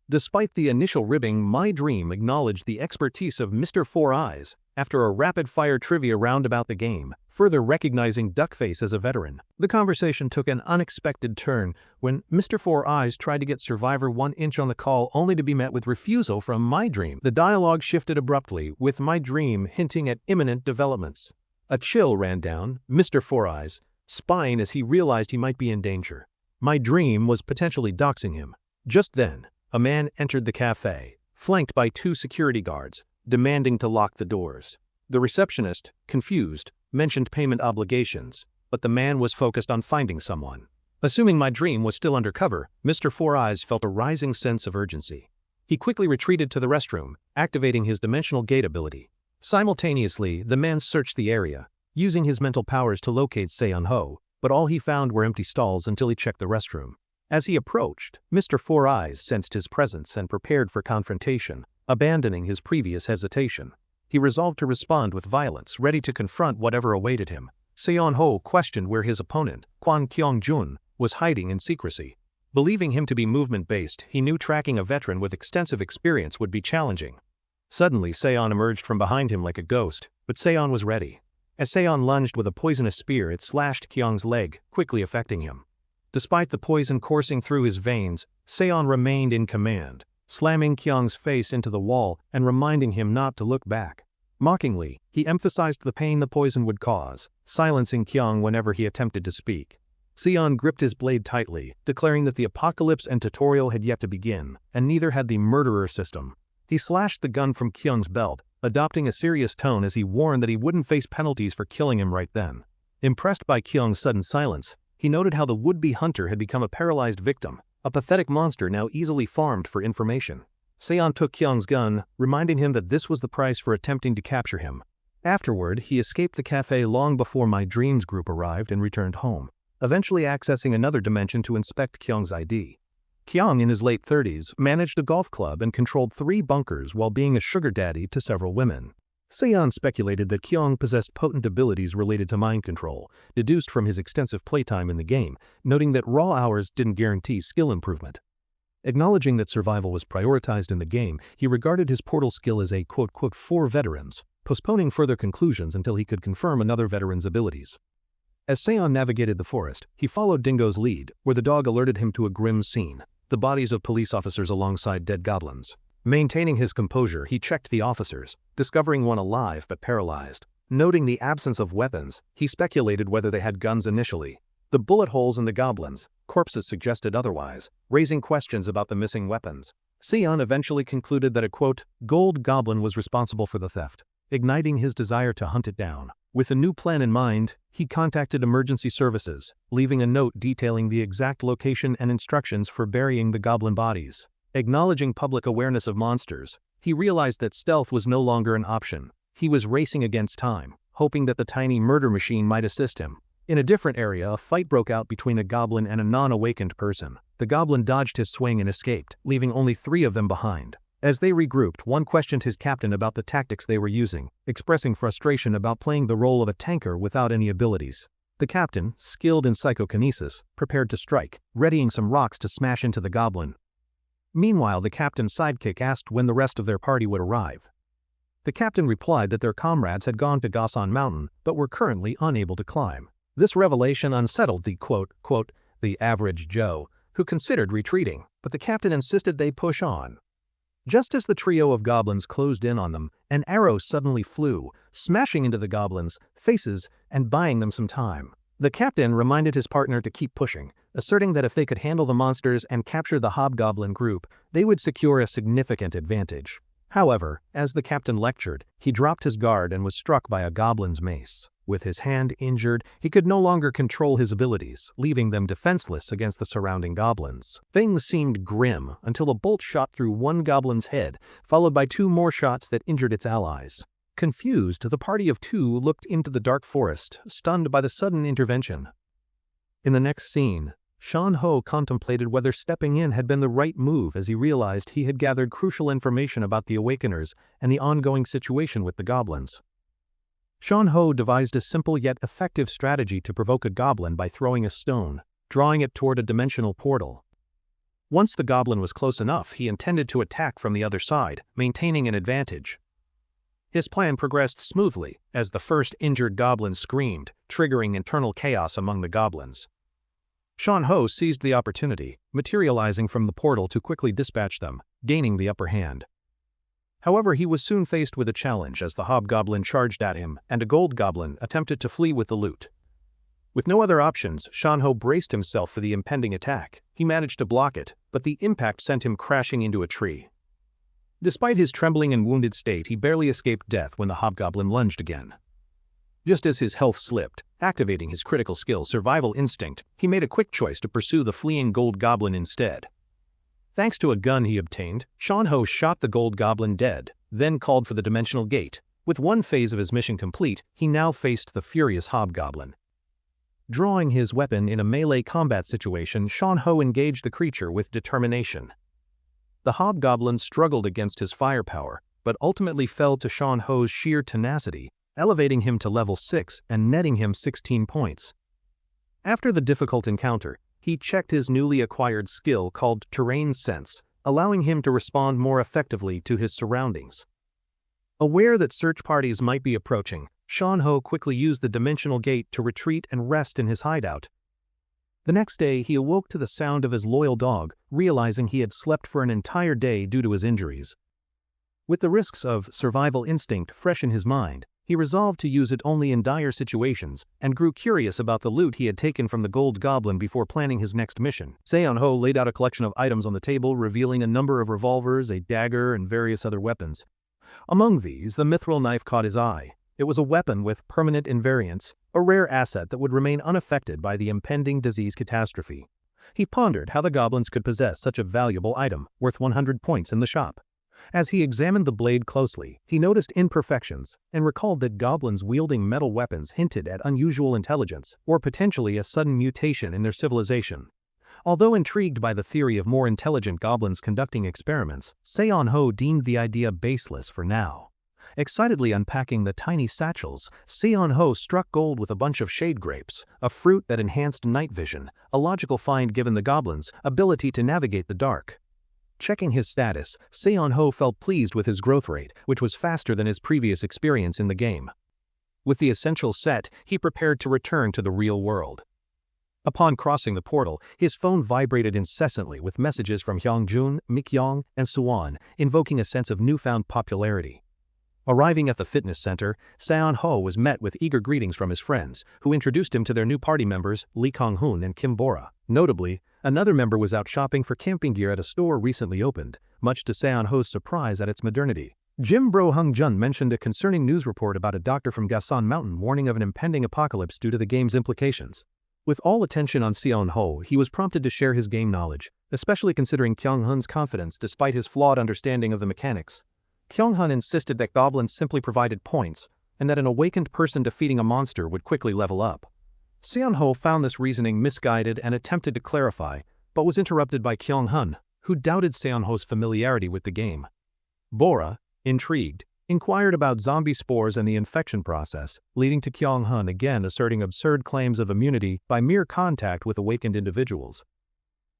Despite the initial ribbing, My Dream acknowledged the expertise of Mr. Four Eyes after a rapid-fire trivia round about the game, further recognizing Duckface as a veteran. The conversation took an unexpected turn when Mr. Four Eyes tried to get Survivor 1-inch on the call only to be met with refusal from My Dream. The dialogue shifted abruptly, with My Dream hinting at imminent developments. A chill ran down Mr. Four Eyes' spine as he realized he might be in danger. My Dream was potentially doxing him. Just then, a man entered the cafe, flanked by 2 security guards, demanding to lock the doors. The receptionist, confused, mentioned payment obligations, but the man was focused on finding someone. Assuming My Dream was still undercover, Mr. Four Eyes felt a rising sense of urgency. He quickly retreated to the restroom, activating his dimensional gate ability. Simultaneously, the man searched the area, using his mental powers to locate Seon-ho, but all he found were empty stalls until he checked the restroom. As he approached, Mr. Four Eyes sensed his presence and prepared for confrontation, abandoning his previous hesitation. He resolved to respond with violence, ready to confront whatever awaited him. Seon-ho questioned where his opponent, Kwon Kyung-jun, was hiding in secrecy. Believing him to be movement-based, he knew tracking a veteran with extensive experience would be challenging. Suddenly, Seon emerged from behind him like a ghost, but Seon was ready. As Seon lunged with a poisonous spear, it slashed Kyung's leg, quickly affecting him. Despite the poison coursing through his veins, Seon remained in command, slamming Kyung's face into the wall and reminding him not to look back. Mockingly, he emphasized the pain the poison would cause, silencing Kyung whenever he attempted to speak. Seon gripped his blade tightly, declaring that the apocalypse and tutorial had yet to begin, and neither had the murderer system. He slashed the gun from Kyung's belt, adopting a serious tone as he warned that he wouldn't face penalties for killing him right then. Impressed by Kyung's sudden silence, he noted how the would-be hunter had become a paralyzed victim, a pathetic monster now easily farmed for information. Seon took Kyung's gun, reminding him that this was the price for attempting to capture him. Afterward, he escaped the cafe long before My Dreams group arrived and returned home, eventually accessing another dimension to inspect Kyung's ID. Kyung, in his late 30s, managed a golf club and controlled 3 bunkers while being a sugar daddy to several women. Seon speculated that Kyung possessed potent abilities related to mind control, deduced from his extensive playtime in the game, noting that raw hours didn't guarantee skill improvement. Acknowledging that survival was prioritized in the game, he regarded his portal skill as a quote-quote for veterans, postponing further conclusions until he could confirm another veteran's abilities. As Seon navigated the forest, he followed Dingo's lead, where the dog alerted him to a grim scene: the bodies of police officers alongside dead goblins. Maintaining his composure, he checked the officers, discovering one alive but paralyzed. Noting the absence of weapons, he speculated whether they had guns initially. The bullet holes in the goblins' corpses suggested otherwise, raising questions about the missing weapons. Seon eventually concluded that a, quote, gold goblin was responsible for the theft, igniting his desire to hunt it down. With a new plan in mind, he contacted emergency services, leaving a note detailing the exact location and instructions for burying the goblin bodies. Acknowledging public awareness of monsters, he realized that stealth was no longer an option. He was racing against time, hoping that the tiny murder machine might assist him. In a different area, a fight broke out between a goblin and a non-awakened person. The goblin dodged his swing and escaped, leaving only 3 of them behind. As they regrouped, one questioned his captain about the tactics they were using, expressing frustration about playing the role of a tanker without any abilities. The captain, skilled in psychokinesis, prepared to strike, readying some rocks to smash into the goblin. Meanwhile, the captain's sidekick asked when the rest of their party would arrive. The captain replied that their comrades had gone to Gasan Mountain, but were currently unable to climb. This revelation unsettled the quote, the average Joe, who considered retreating, but the captain insisted they push on. Just as the trio of goblins closed in on them, an arrow suddenly flew, smashing into the goblins' faces and buying them some time. The captain reminded his partner to keep pushing, asserting that if they could handle the monsters and capture the hobgoblin group, they would secure a significant advantage. However, as the captain lectured, he dropped his guard and was struck by a goblin's mace. With his hand injured, he could no longer control his abilities, leaving them defenseless against the surrounding goblins. Things seemed grim until a bolt shot through one goblin's head, followed by 2 more shots that injured its allies. Confused, the party of 2 looked into the dark forest, stunned by the sudden intervention. In the next scene, Shan-ho contemplated whether stepping in had been the right move as he realized he had gathered crucial information about the Awakeners and the ongoing situation with the goblins. Shan-ho devised a simple yet effective strategy to provoke a goblin by throwing a stone, drawing it toward a dimensional portal. Once the goblin was close enough, he intended to attack from the other side, maintaining an advantage. His plan progressed smoothly as the first injured goblin screamed, triggering internal chaos among the goblins. Shan-ho seized the opportunity, materializing from the portal to quickly dispatch them, gaining the upper hand. However, he was soon faced with a challenge as the hobgoblin charged at him and a gold goblin attempted to flee with the loot. With no other options, Shan-ho braced himself for the impending attack. He managed to block it, but the impact sent him crashing into a tree. Despite his trembling and wounded state, he barely escaped death when the hobgoblin lunged again. Just as his health slipped, activating his critical skill survival instinct, he made a quick choice to pursue the fleeing gold goblin instead. Thanks to a gun he obtained, Shan-ho shot the gold goblin dead, then called for the dimensional gate. With one phase of his mission complete, he now faced the furious hobgoblin. Drawing his weapon in a melee combat situation, Shan-ho engaged the creature with determination. The hobgoblin struggled against his firepower, but ultimately fell to Shan-ho's sheer tenacity, elevating him to level 6 and netting him 16 points. After the difficult encounter, he checked his newly acquired skill called Terrain Sense, allowing him to respond more effectively to his surroundings. Aware that search parties might be approaching, Shan-ho quickly used the dimensional gate to retreat and rest in his hideout. The next day, he awoke to the sound of his loyal dog, realizing he had slept for an entire day due to his injuries. With the risks of survival instinct fresh in his mind, he resolved to use it only in dire situations and grew curious about the loot he had taken from the gold goblin before planning his next mission. Seon-ho laid out a collection of items on the table, revealing a number of revolvers, a dagger, and various other weapons. Among these, the mithril knife caught his eye. It was a weapon with permanent invariance, a rare asset that would remain unaffected by the impending disease catastrophe. He pondered how the goblins could possess such a valuable item, worth 100 points in the shop. As he examined the blade closely, he noticed imperfections and recalled that goblins wielding metal weapons hinted at unusual intelligence or potentially a sudden mutation in their civilization. Although intrigued by the theory of more intelligent goblins conducting experiments, Seon-ho deemed the idea baseless for now. Excitedly unpacking the tiny satchels, Seon-ho struck gold with a bunch of shade grapes, a fruit that enhanced night vision, a logical find given the goblins' ability to navigate the dark. Checking his status, Seon-ho felt pleased with his growth rate, which was faster than his previous experience in the game. With the essentials set, he prepared to return to the real world. Upon crossing the portal, his phone vibrated incessantly with messages from Hyungjun, Mikyoung, and Suwon, invoking a sense of newfound popularity. Arriving at the fitness center, Seon-ho was met with eager greetings from his friends, who introduced him to their new party members, Lee Kong-hoon and Kim Bora. Notably, another member was out shopping for camping gear at a store recently opened, much to Seon-ho's surprise at its modernity. Jim Bro Hung-jun mentioned a concerning news report about a doctor from Gasan Mountain warning of an impending apocalypse due to the game's implications. With all attention on Seon-ho, he was prompted to share his game knowledge, especially considering Kyung-hun's confidence despite his flawed understanding of the mechanics. Kyung-hun insisted that goblins simply provided points, and that an awakened person defeating a monster would quickly level up. Seon-ho found this reasoning misguided and attempted to clarify, but was interrupted by Kyung-hun, who doubted Seon-ho's familiarity with the game. Bora, intrigued, inquired about zombie spores and the infection process, leading to Kyung-hun again asserting absurd claims of immunity by mere contact with awakened individuals.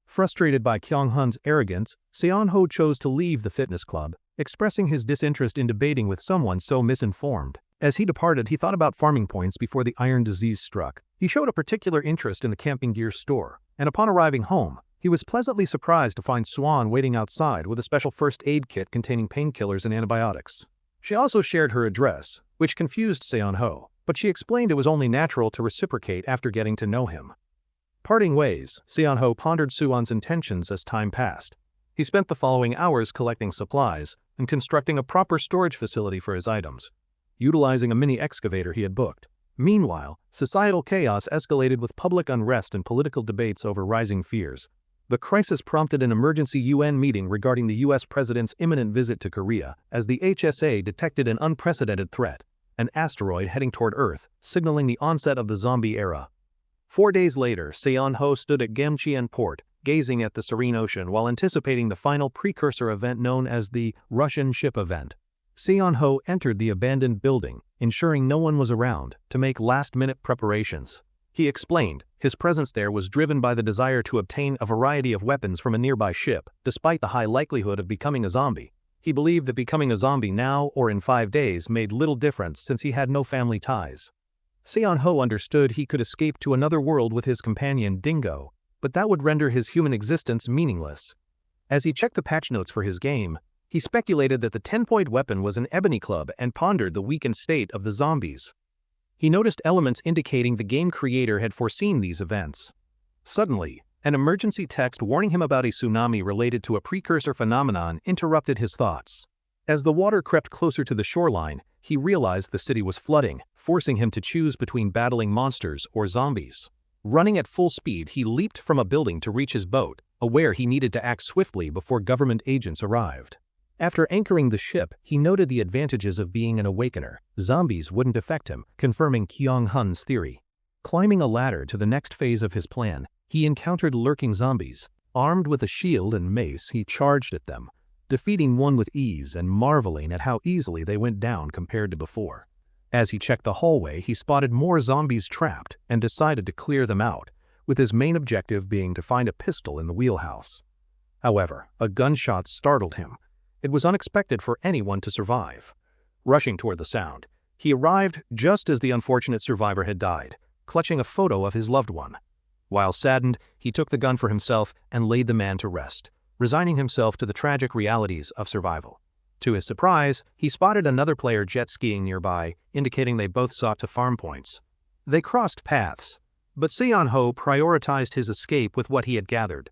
Frustrated by Kyung-hun's arrogance, Seon-ho chose to leave the fitness club, expressing his disinterest in debating with someone so misinformed. As he departed, he thought about farming points before the iron disease struck. He showed a particular interest in the camping gear store, and upon arriving home, he was pleasantly surprised to find Swan waiting outside with a special first aid kit containing painkillers and antibiotics. She also shared her address, which confused Seon-ho, but she explained it was only natural to reciprocate after getting to know him. Parting ways, Seon-ho pondered Suwon's intentions as time passed. He spent the following hours collecting supplies and constructing a proper storage facility for his items, utilizing a mini excavator he had booked. Meanwhile, societal chaos escalated with public unrest and political debates over rising fears. The crisis prompted an emergency UN meeting regarding the US president's imminent visit to Korea, as the HSA detected an unprecedented threat, an asteroid heading toward Earth, signaling the onset of the zombie era. 4 days later, Seon-ho stood at Gamcheon Port, gazing at the serene ocean while anticipating the final precursor event known as the Russian ship event. Seon-ho entered the abandoned building, ensuring no one was around, to make last-minute preparations. He explained, his presence there was driven by the desire to obtain a variety of weapons from a nearby ship, despite the high likelihood of becoming a zombie. He believed that becoming a zombie now or in 5 days made little difference since he had no family ties. Seon-ho understood he could escape to another world with his companion Dingo, but that would render his human existence meaningless. As he checked the patch notes for his game, he speculated that the 10-point weapon was an ebony club and pondered the weakened state of the zombies. He noticed elements indicating the game creator had foreseen these events. Suddenly, an emergency text warning him about a tsunami related to a precursor phenomenon interrupted his thoughts. As the water crept closer to the shoreline, he realized the city was flooding, forcing him to choose between battling monsters or zombies. Running at full speed, he leaped from a building to reach his boat, aware he needed to act swiftly before government agents arrived. After anchoring the ship, he noted the advantages of being an awakener. Zombies wouldn't affect him, confirming Kyung-hun's theory. Climbing a ladder to the next phase of his plan, he encountered lurking zombies. Armed with a shield and mace, he charged at them, defeating one with ease and marveling at how easily they went down compared to before. As he checked the hallway, he spotted more zombies trapped and decided to clear them out, with his main objective being to find a pistol in the wheelhouse. However, a gunshot startled him. It was unexpected for anyone to survive. Rushing toward the sound, he arrived just as the unfortunate survivor had died, clutching a photo of his loved one. While saddened, he took the gun for himself and laid the man to rest, resigning himself to the tragic realities of survival. To his surprise, he spotted another player jet skiing nearby, indicating they both sought to farm points. They crossed paths, but Seon-ho prioritized his escape with what he had gathered.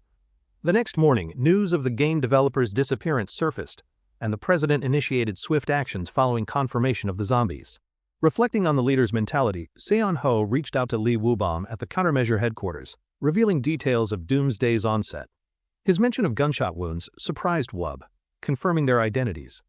The next morning, news of the game developer's disappearance surfaced, and the president initiated swift actions following confirmation of the zombies. Reflecting on the leader's mentality, Seon-ho reached out to Lee Woo-bom at the countermeasure headquarters, revealing details of Doomsday's onset. His mention of gunshot wounds surprised Wub, confirming their identities.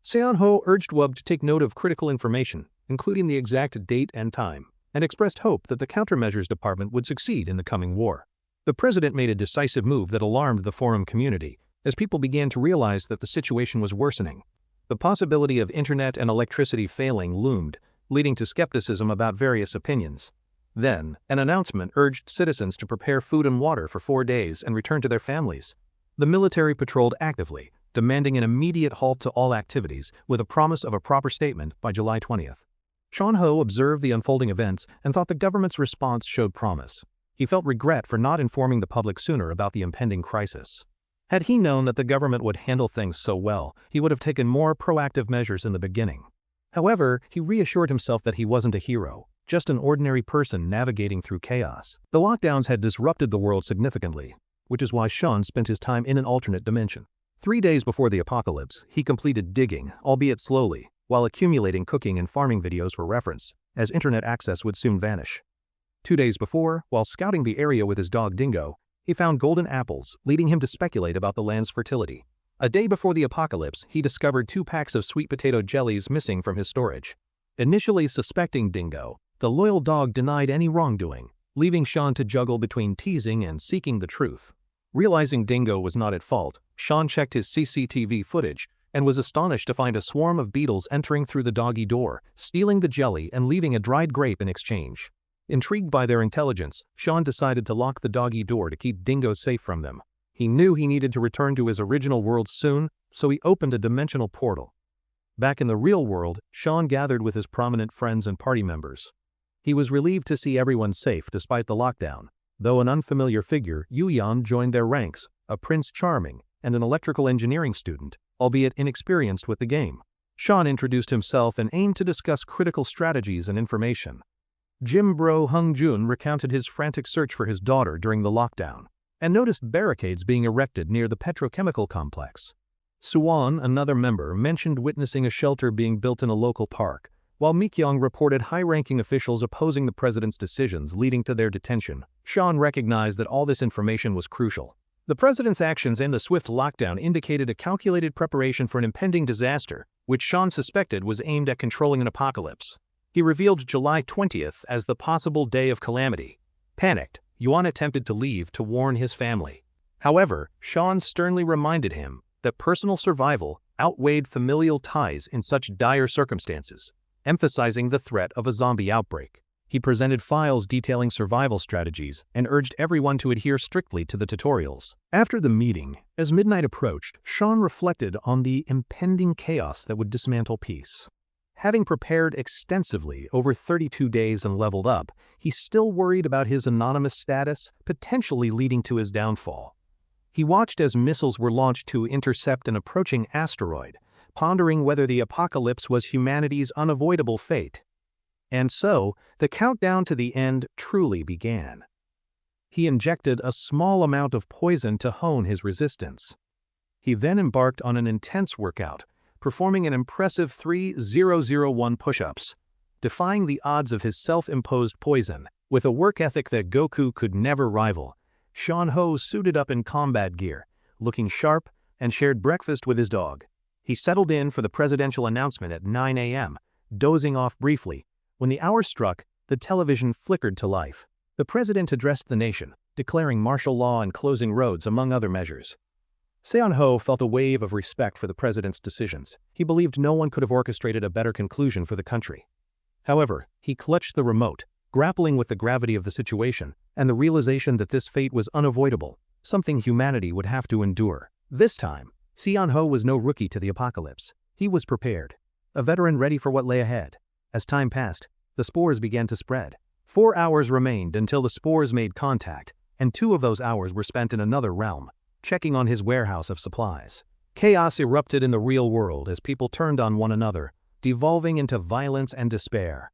Seon-ho urged Wub to take note of critical information, including the exact date and time, and expressed hope that the countermeasures department would succeed in the coming war. The president made a decisive move that alarmed the forum community, as people began to realize that the situation was worsening. The possibility of internet and electricity failing loomed, leading to skepticism about various opinions. Then, an announcement urged citizens to prepare food and water for 4 days and return to their families. The military patrolled actively, demanding an immediate halt to all activities with a promise of a proper statement by July 20th. Sean Ho observed the unfolding events and thought the government's response showed promise. He felt regret for not informing the public sooner about the impending crisis. Had he known that the government would handle things so well, he would have taken more proactive measures in the beginning. However, he reassured himself that he wasn't a hero, just an ordinary person navigating through chaos. The lockdowns had disrupted the world significantly, which is why Sean spent his time in an alternate dimension. 3 days before the apocalypse, he completed digging, albeit slowly, while accumulating cooking and farming videos for reference, as internet access would soon vanish. 2 days before, while scouting the area with his dog Dingo, he found golden apples, leading him to speculate about the land's fertility. A day before the apocalypse, he discovered 2 packs of sweet potato jellies missing from his storage. Initially suspecting Dingo, the loyal dog denied any wrongdoing, leaving Sean to juggle between teasing and seeking the truth. Realizing Dingo was not at fault, Sean checked his CCTV footage and was astonished to find a swarm of beetles entering through the doggy door, stealing the jelly and leaving a dried grape in exchange. Intrigued by their intelligence, Sean decided to lock the doggy door to keep Dingo safe from them. He knew he needed to return to his original world soon, so he opened a dimensional portal. Back in the real world, Sean gathered with his prominent friends and party members. He was relieved to see everyone safe despite the lockdown, though an unfamiliar figure, Yu-Yan, joined their ranks, a Prince Charming and an electrical engineering student, albeit inexperienced with the game. Sean introduced himself and aimed to discuss critical strategies and information. Jim Bro Hung-jun recounted his frantic search for his daughter during the lockdown, and noticed barricades being erected near the petrochemical complex. Suwon, another member, mentioned witnessing a shelter being built in a local park, while Mikyong reported high-ranking officials opposing the president's decisions leading to their detention. Sean recognized that all this information was crucial. The president's actions and the swift lockdown indicated a calculated preparation for an impending disaster, which Sean suspected was aimed at controlling an apocalypse. He revealed July 20th as the possible day of calamity. Panicked, Yuan attempted to leave to warn his family. However, Sean sternly reminded him that personal survival outweighed familial ties in such dire circumstances, emphasizing the threat of a zombie outbreak. He presented files detailing survival strategies and urged everyone to adhere strictly to the tutorials. After the meeting, as midnight approached, Sean reflected on the impending chaos that would dismantle peace. Having prepared extensively over 32 days and leveled up, he still worried about his anonymous status, potentially leading to his downfall. He watched as missiles were launched to intercept an approaching asteroid, pondering whether the apocalypse was humanity's unavoidable fate. And so, the countdown to the end truly began. He injected a small amount of poison to hone his resistance. He then embarked on an intense workout, performing an impressive 3,001 push-ups, defying the odds of his self-imposed poison. With a work ethic that Goku could never rival, Sean Ho suited up in combat gear, looking sharp, and shared breakfast with his dog. He settled in for the presidential announcement at 9 a.m., dozing off briefly. When the hour struck, the television flickered to life. The president addressed the nation, declaring martial law and closing roads among other measures. Seon-ho felt a wave of respect for the president's decisions. He believed no one could have orchestrated a better conclusion for the country. However, he clutched the remote, grappling with the gravity of the situation and the realization that this fate was unavoidable, something humanity would have to endure. This time, Seon-ho was no rookie to the apocalypse. He was prepared, a veteran ready for what lay ahead. As time passed, the spores began to spread. 4 hours remained until the spores made contact, and 2 of those hours were spent in another realm, checking on his warehouse of supplies. Chaos erupted in the real world as people turned on one another, devolving into violence and despair.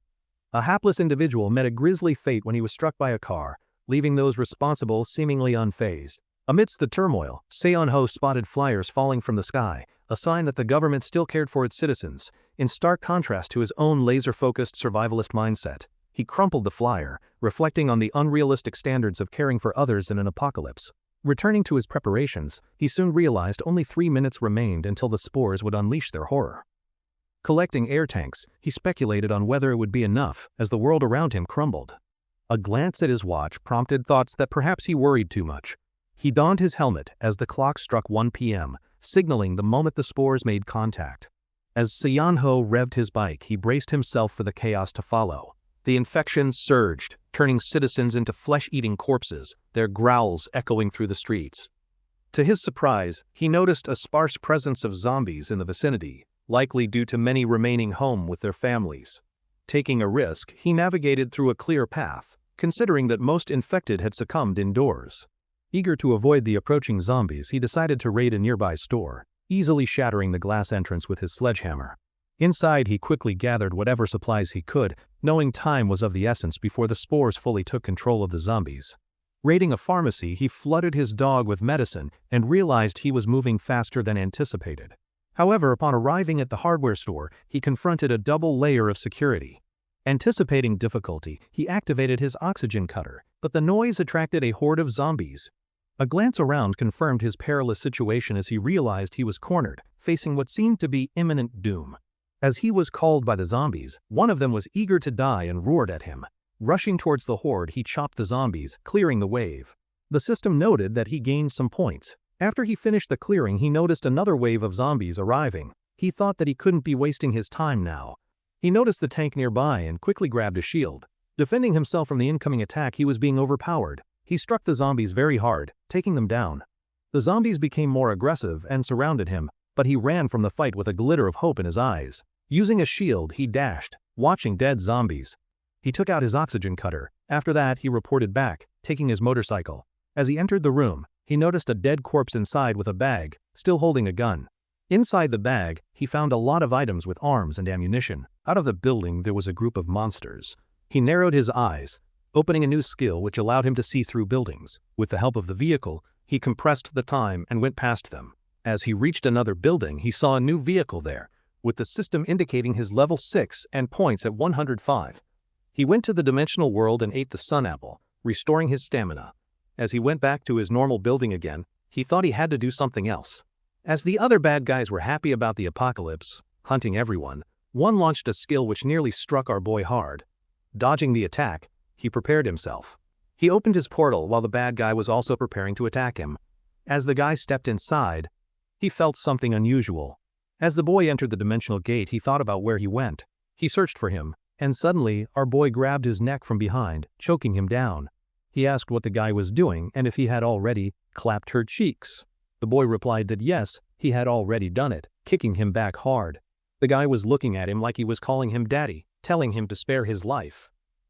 A hapless individual met a grisly fate when he was struck by a car, leaving those responsible seemingly unfazed. Amidst the turmoil, Seon-ho spotted flyers falling from the sky, a sign that the government still cared for its citizens, in stark contrast to his own laser-focused survivalist mindset. He crumpled the flyer, reflecting on the unrealistic standards of caring for others in an apocalypse. Returning to his preparations, he soon realized only 3 minutes remained until the spores would unleash their horror. Collecting air tanks, he speculated on whether it would be enough as the world around him crumbled. A glance at his watch prompted thoughts that perhaps he worried too much. He donned his helmet as the clock struck 1 p.m., signaling the moment the spores made contact. As Seon-ho revved his bike, he braced himself for the chaos to follow. The infections surged, turning citizens into flesh-eating corpses, their growls echoing through the streets. To his surprise, he noticed a sparse presence of zombies in the vicinity, likely due to many remaining home with their families. Taking a risk, he navigated through a clear path, considering that most infected had succumbed indoors. Eager to avoid the approaching zombies, he decided to raid a nearby store, easily shattering the glass entrance with his sledgehammer. Inside, he quickly gathered whatever supplies he could, knowing time was of the essence before the spores fully took control of the zombies. Raiding a pharmacy, he flooded his dog with medicine and realized he was moving faster than anticipated. However, upon arriving at the hardware store, he confronted a double layer of security. Anticipating difficulty, he activated his oxygen cutter, but the noise attracted a horde of zombies. A glance around confirmed his perilous situation as he realized he was cornered, facing what seemed to be imminent doom. As he was called by the zombies, one of them was eager to die and roared at him. Rushing towards the horde, he chopped the zombies, clearing the wave. The system noted that he gained some points. After he finished the clearing, he noticed another wave of zombies arriving. He thought that he couldn't be wasting his time now. He noticed the tank nearby and quickly grabbed a shield. Defending himself from the incoming attack, he was being overpowered. He struck the zombies very hard, taking them down. The zombies became more aggressive and surrounded him, but he ran from the fight with a glitter of hope in his eyes. Using a shield, he dashed, watching dead zombies. He took out his oxygen cutter. After that, he reported back, taking his motorcycle. As he entered the room, he noticed a dead corpse inside with a bag, still holding a gun. Inside the bag, he found a lot of items with arms and ammunition. Out of the building, there was a group of monsters. He narrowed his eyes, opening a new skill which allowed him to see through buildings. With the help of the vehicle, he compressed the time and went past them. As he reached another building, he saw a new vehicle there, with the system indicating his level 6 and points at 105. He went to the dimensional world and ate the sun apple, restoring his stamina. As he went back to his normal building again, he thought he had to do something else. As the other bad guys were happy about the apocalypse, hunting everyone, one launched a skill which nearly struck our boy hard. Dodging the attack, he prepared himself. He opened his portal while the bad guy was also preparing to attack him. As the guy stepped inside, he felt something unusual. As the boy entered the dimensional gate, he thought about where he went. He searched for him, and suddenly, our boy grabbed his neck from behind, choking him down. He asked what the guy was doing and if he had already clapped her cheeks. The boy replied that yes, he had already done it, kicking him back hard. The guy was looking at him like he was calling him daddy, telling him to spare his life.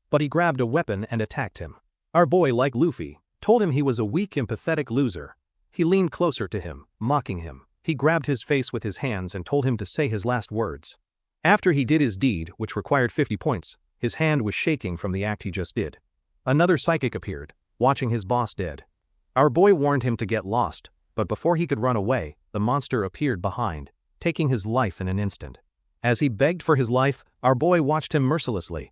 But he grabbed a weapon and attacked him. Our boy, like Luffy, told him he was a weak and pathetic loser. He leaned closer to him, mocking him. He grabbed his face with his hands and told him to say his last words. After he did his deed, which required 50 points, his hand was shaking from the act he just did. Another psychic appeared, watching his boss dead. Our boy warned him to get lost, but before he could run away, the monster appeared behind, taking his life in an instant. As he begged for his life, our boy watched him mercilessly.